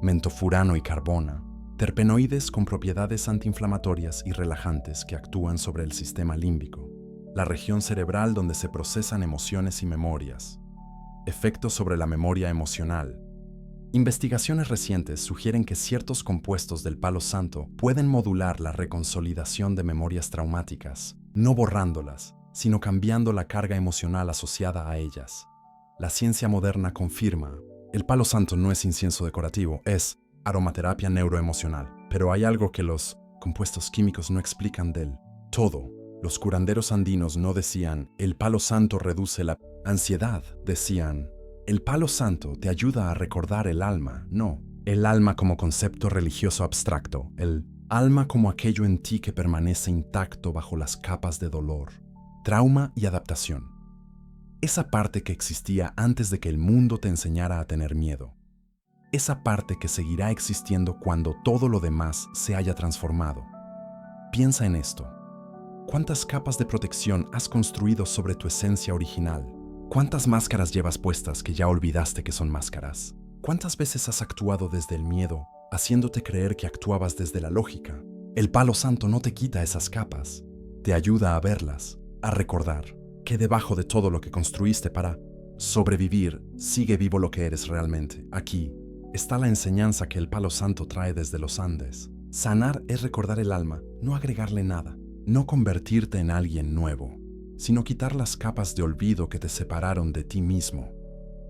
Mentofurano y carbona, terpenoides con propiedades antiinflamatorias y relajantes que actúan sobre el sistema límbico, la región cerebral donde se procesan emociones y memorias. Efectos sobre la memoria emocional. Investigaciones recientes sugieren que ciertos compuestos del palo santo pueden modular la reconsolidación de memorias traumáticas, no borrándolas, sino cambiando la carga emocional asociada a ellas. La ciencia moderna confirma, el palo santo no es incienso decorativo, es aromaterapia neuroemocional, pero hay algo que los compuestos químicos no explican del todo. Los curanderos andinos no decían, el palo santo reduce la ansiedad, decían, el palo santo te ayuda a recordar el alma, no, el alma como concepto religioso abstracto, el alma como aquello en ti que permanece intacto bajo las capas de dolor, trauma y adaptación. Esa parte que existía antes de que el mundo te enseñara a tener miedo. Esa parte que seguirá existiendo cuando todo lo demás se haya transformado. Piensa en esto. ¿Cuántas capas de protección has construido sobre tu esencia original? ¿Cuántas máscaras llevas puestas que ya olvidaste que son máscaras? ¿Cuántas veces has actuado desde el miedo, haciéndote creer que actuabas desde la lógica? El palo santo no te quita esas capas. Te ayuda a verlas, a recordar que debajo de todo lo que construiste para sobrevivir, sigue vivo lo que eres realmente. Aquí está la enseñanza que el palo santo trae desde los Andes. Sanar es recordar el alma, no agregarle nada. No convertirte en alguien nuevo, sino quitar las capas de olvido que te separaron de ti mismo.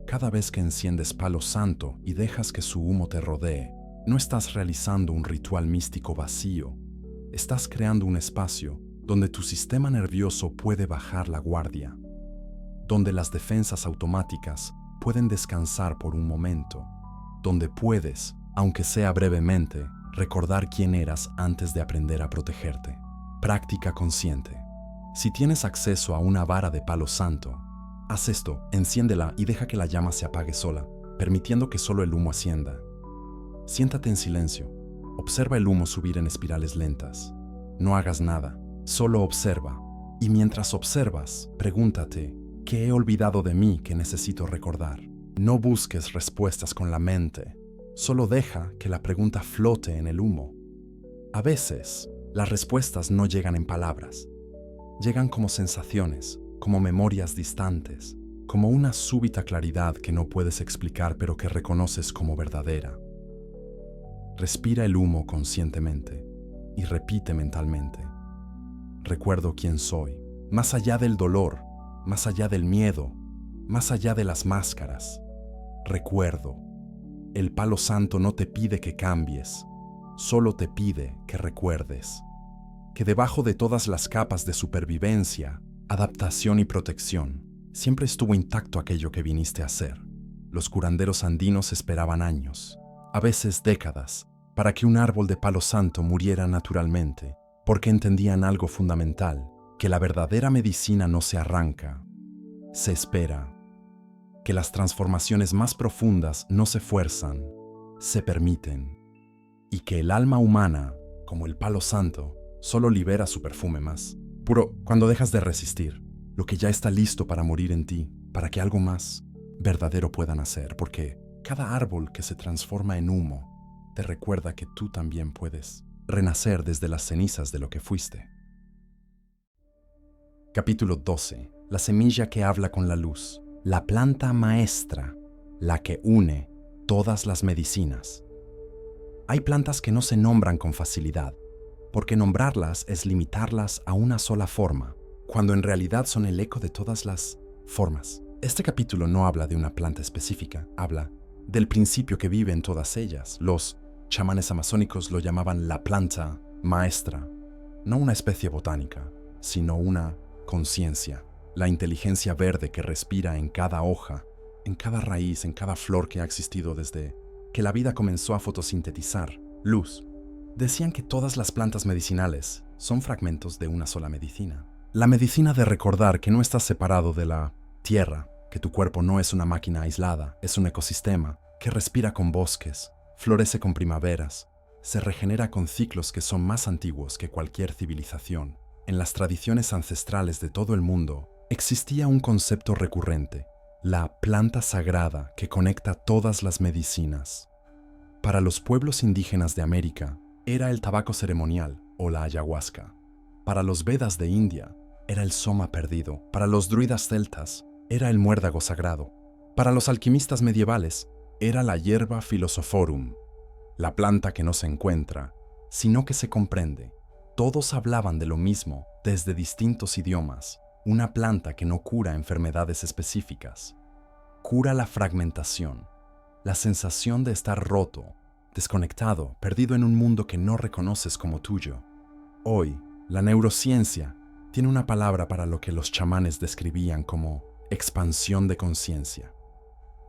Cada vez que enciendes palo santo y dejas que su humo te rodee, no estás realizando un ritual místico vacío. Estás creando un espacio donde tu sistema nervioso puede bajar la guardia, donde las defensas automáticas pueden descansar por un momento, donde puedes, aunque sea brevemente, recordar quién eras antes de aprender a protegerte. Práctica consciente. Si tienes acceso a una vara de palo santo, haz esto, enciéndela y deja que la llama se apague sola. permitiendo que solo el humo ascienda. Siéntate en silencio. Observa el humo subir en espirales lentas. No hagas nada, solo observa. Y mientras observas, pregúntate, ¿qué he olvidado de mí que necesito recordar? No busques respuestas con la mente. Solo deja que la pregunta flote en el humo. A veces, las respuestas no llegan en palabras. Llegan como sensaciones, como memorias distantes, como una súbita claridad que no puedes explicar pero que reconoces como verdadera. Respira el humo conscientemente y repite mentalmente. Recuerdo quién soy, más allá del dolor, más allá del miedo, más allá de las máscaras. Recuerdo. El palo santo no te pide que cambies, solo te pide que recuerdes. Que debajo de todas las capas de supervivencia, adaptación y protección, siempre estuvo intacto aquello que viniste a hacer. Los curanderos andinos esperaban años, a veces décadas, para que un árbol de palo santo muriera naturalmente, porque entendían algo fundamental, que la verdadera medicina no se arranca, se espera. Que las transformaciones más profundas no se fuerzan, se permiten. Y que el alma humana, como el palo santo, solo libera su perfume más puro cuando dejas de resistir, lo que ya está listo para morir en ti, para que algo más verdadero pueda nacer, porque cada árbol que se transforma en humo te recuerda que tú también puedes renacer desde las cenizas de lo que fuiste. Capítulo 12. La semilla que habla con la luz. La planta maestra, la que une todas las medicinas. Hay plantas que no se nombran con facilidad, porque nombrarlas es limitarlas a una sola forma, cuando en realidad son el eco de todas las formas. Este capítulo no habla de una planta específica, habla del principio que vive en todas ellas. Los chamanes amazónicos lo llamaban la planta maestra, no una especie botánica, sino una conciencia, la inteligencia verde que respira en cada hoja, en cada raíz, en cada flor que ha existido desde que la vida comenzó a fotosintetizar luz. Decían que todas las plantas medicinales son fragmentos de una sola medicina. La medicina de recordar que no estás separado de la tierra, que tu cuerpo no es una máquina aislada, es un ecosistema que respira con bosques, florece con primaveras, se regenera con ciclos que son más antiguos que cualquier civilización. En las tradiciones ancestrales de todo el mundo existía un concepto recurrente, la planta sagrada que conecta todas las medicinas. Para los pueblos indígenas de América, era el tabaco ceremonial o la ayahuasca. Para los Vedas de India, era el soma perdido. Para los druidas celtas, era el muérdago sagrado. Para los alquimistas medievales, era la hierba philosophorum, la planta que no se encuentra, sino que se comprende. Todos hablaban de lo mismo desde distintos idiomas. Una planta que no cura enfermedades específicas. Cura la fragmentación, la sensación de estar roto, desconectado, perdido en un mundo que no reconoces como tuyo. Hoy, la neurociencia tiene una palabra para lo que los chamanes describían como expansión de conciencia.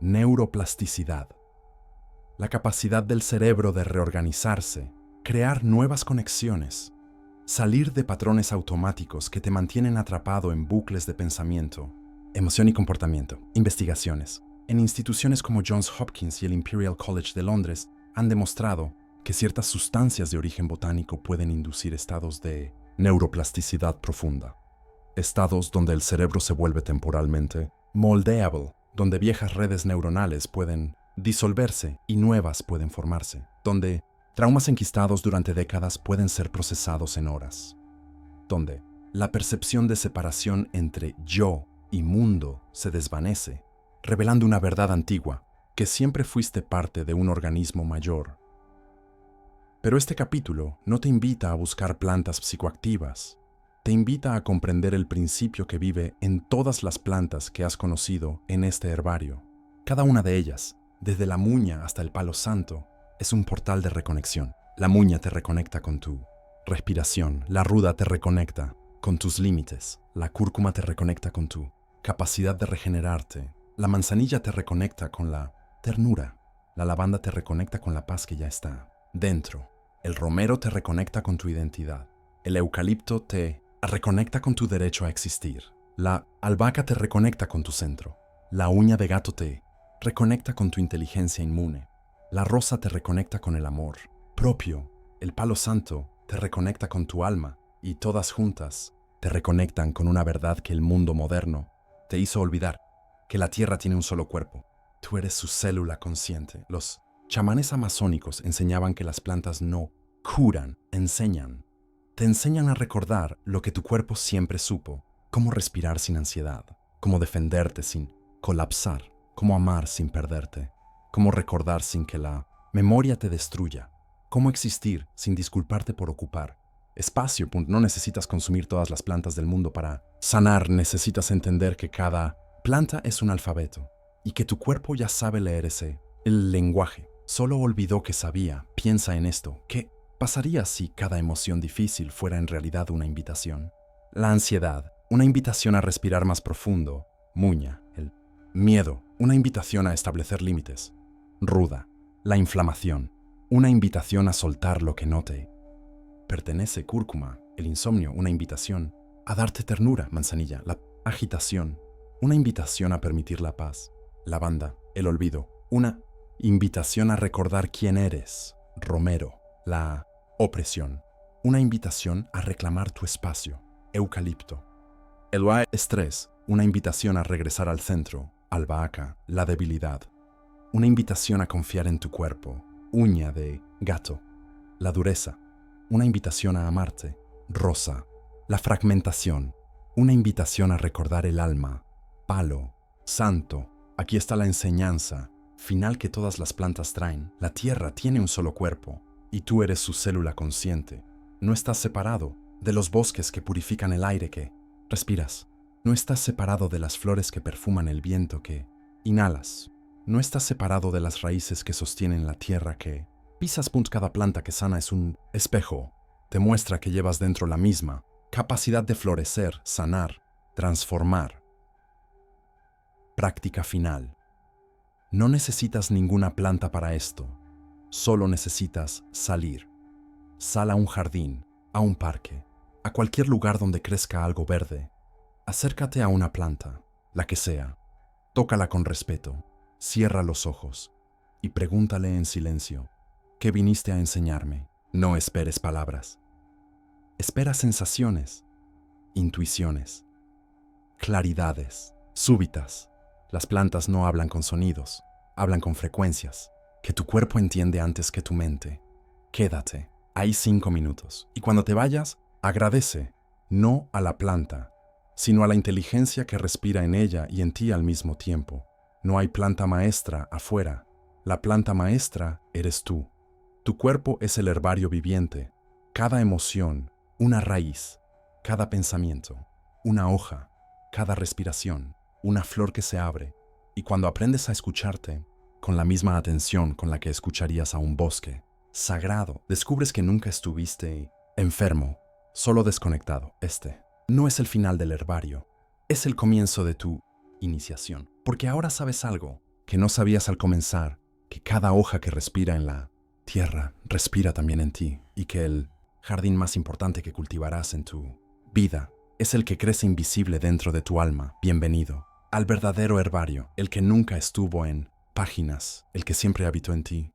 Neuroplasticidad. La capacidad del cerebro de reorganizarse, crear nuevas conexiones, salir de patrones automáticos que te mantienen atrapado en bucles de pensamiento, emoción y comportamiento. Investigaciones en instituciones como Johns Hopkins y el Imperial College de Londres han demostrado que ciertas sustancias de origen botánico pueden inducir estados de neuroplasticidad profunda. Estados donde el cerebro se vuelve temporalmente moldeable, donde viejas redes neuronales pueden disolverse y nuevas pueden formarse, donde traumas enquistados durante décadas pueden ser procesados en horas, donde la percepción de separación entre yo y mundo se desvanece, revelando una verdad antigua, que siempre fuiste parte de un organismo mayor. Pero este capítulo no te invita a buscar plantas psicoactivas, te invita a comprender el principio que vive en todas las plantas que has conocido en este herbario. Cada una de ellas, desde la muña hasta el palo santo, es un portal de reconexión. La muña te reconecta con tu respiración, la ruda te reconecta con tus límites, la cúrcuma te reconecta con tu capacidad de regenerarte, la manzanilla te reconecta con la ternura, la lavanda te reconecta con la paz que ya está dentro, el romero te reconecta con tu identidad, el eucalipto te reconecta con tu derecho a existir, la albahaca te reconecta con tu centro, la uña de gato te reconecta con tu inteligencia inmune. La rosa te reconecta con el amor propio. El palo santo te reconecta con tu alma y todas juntas te reconectan con una verdad que el mundo moderno te hizo olvidar, que la tierra tiene un solo cuerpo. Tú eres su célula consciente. Los chamanes amazónicos enseñaban que las plantas no curan, enseñan. Te enseñan a recordar lo que tu cuerpo siempre supo, cómo respirar sin ansiedad, cómo defenderte sin colapsar, cómo amar sin perderte, cómo recordar sin que la memoria te destruya, cómo existir sin disculparte por ocupar espacio. No necesitas consumir todas las plantas del mundo para sanar, necesitas entender que cada planta es un alfabeto y que tu cuerpo ya sabe leer el lenguaje. Solo olvidó que sabía. Piensa en esto. ¿Qué pasaría si cada emoción difícil fuera en realidad una invitación? La ansiedad, una invitación a respirar más profundo. Muña, el miedo, una invitación a establecer límites. Ruda, la inflamación, una invitación a soltar lo que no te pertenece. Cúrcuma, el insomnio, una invitación a darte ternura. Manzanilla, la agitación, una invitación a permitir la paz. Lavanda, el olvido, una invitación a recordar quién eres. Romero, la opresión, una invitación a reclamar tu espacio. Eucalipto, el estrés, una invitación a regresar al centro. Albahaca, la debilidad, una invitación a confiar en tu cuerpo. Uña de gato, la dureza, una invitación a amarte. Rosa, la fragmentación, una invitación a recordar el alma. Palo santo, aquí está la enseñanza final que todas las plantas traen. La tierra tiene un solo cuerpo y tú eres su célula consciente. No estás separado de los bosques que purifican el aire que respiras. No estás separado de las flores que perfuman el viento que inhalas. No estás separado de las raíces que sostienen la tierra que pisas. Cada planta que sana es un espejo. Te muestra que llevas dentro la misma capacidad de florecer, sanar, transformar. Práctica final. No necesitas ninguna planta para esto. Solo necesitas salir. Sal a un jardín, a un parque, a cualquier lugar donde crezca algo verde. Acércate a una planta, la que sea. Tócala con respeto. Cierra los ojos y pregúntale en silencio, ¿qué viniste a enseñarme? No esperes palabras. Espera sensaciones, intuiciones, claridades, súbitas. Las plantas no hablan con sonidos, hablan con frecuencias, que tu cuerpo entiende antes que tu mente. Quédate, hay 5 minutos, y cuando te vayas, agradece, no a la planta, sino a la inteligencia que respira en ella y en ti al mismo tiempo. No hay planta maestra afuera, la planta maestra eres tú. Tu cuerpo es el herbario viviente, cada emoción, una raíz, cada pensamiento, una hoja, cada respiración, una flor que se abre, y cuando aprendes a escucharte, con la misma atención con la que escucharías a un bosque sagrado, descubres que nunca estuviste enfermo, solo desconectado. Este no es el final del herbario, es el comienzo de tu iniciación, porque ahora sabes algo que no sabías al comenzar, que cada hoja que respira en la tierra respira también en ti, y que el jardín más importante que cultivarás en tu vida es el que crece invisible dentro de tu alma. Bienvenido al verdadero herbario, el que nunca estuvo en páginas, el que siempre habitó en ti.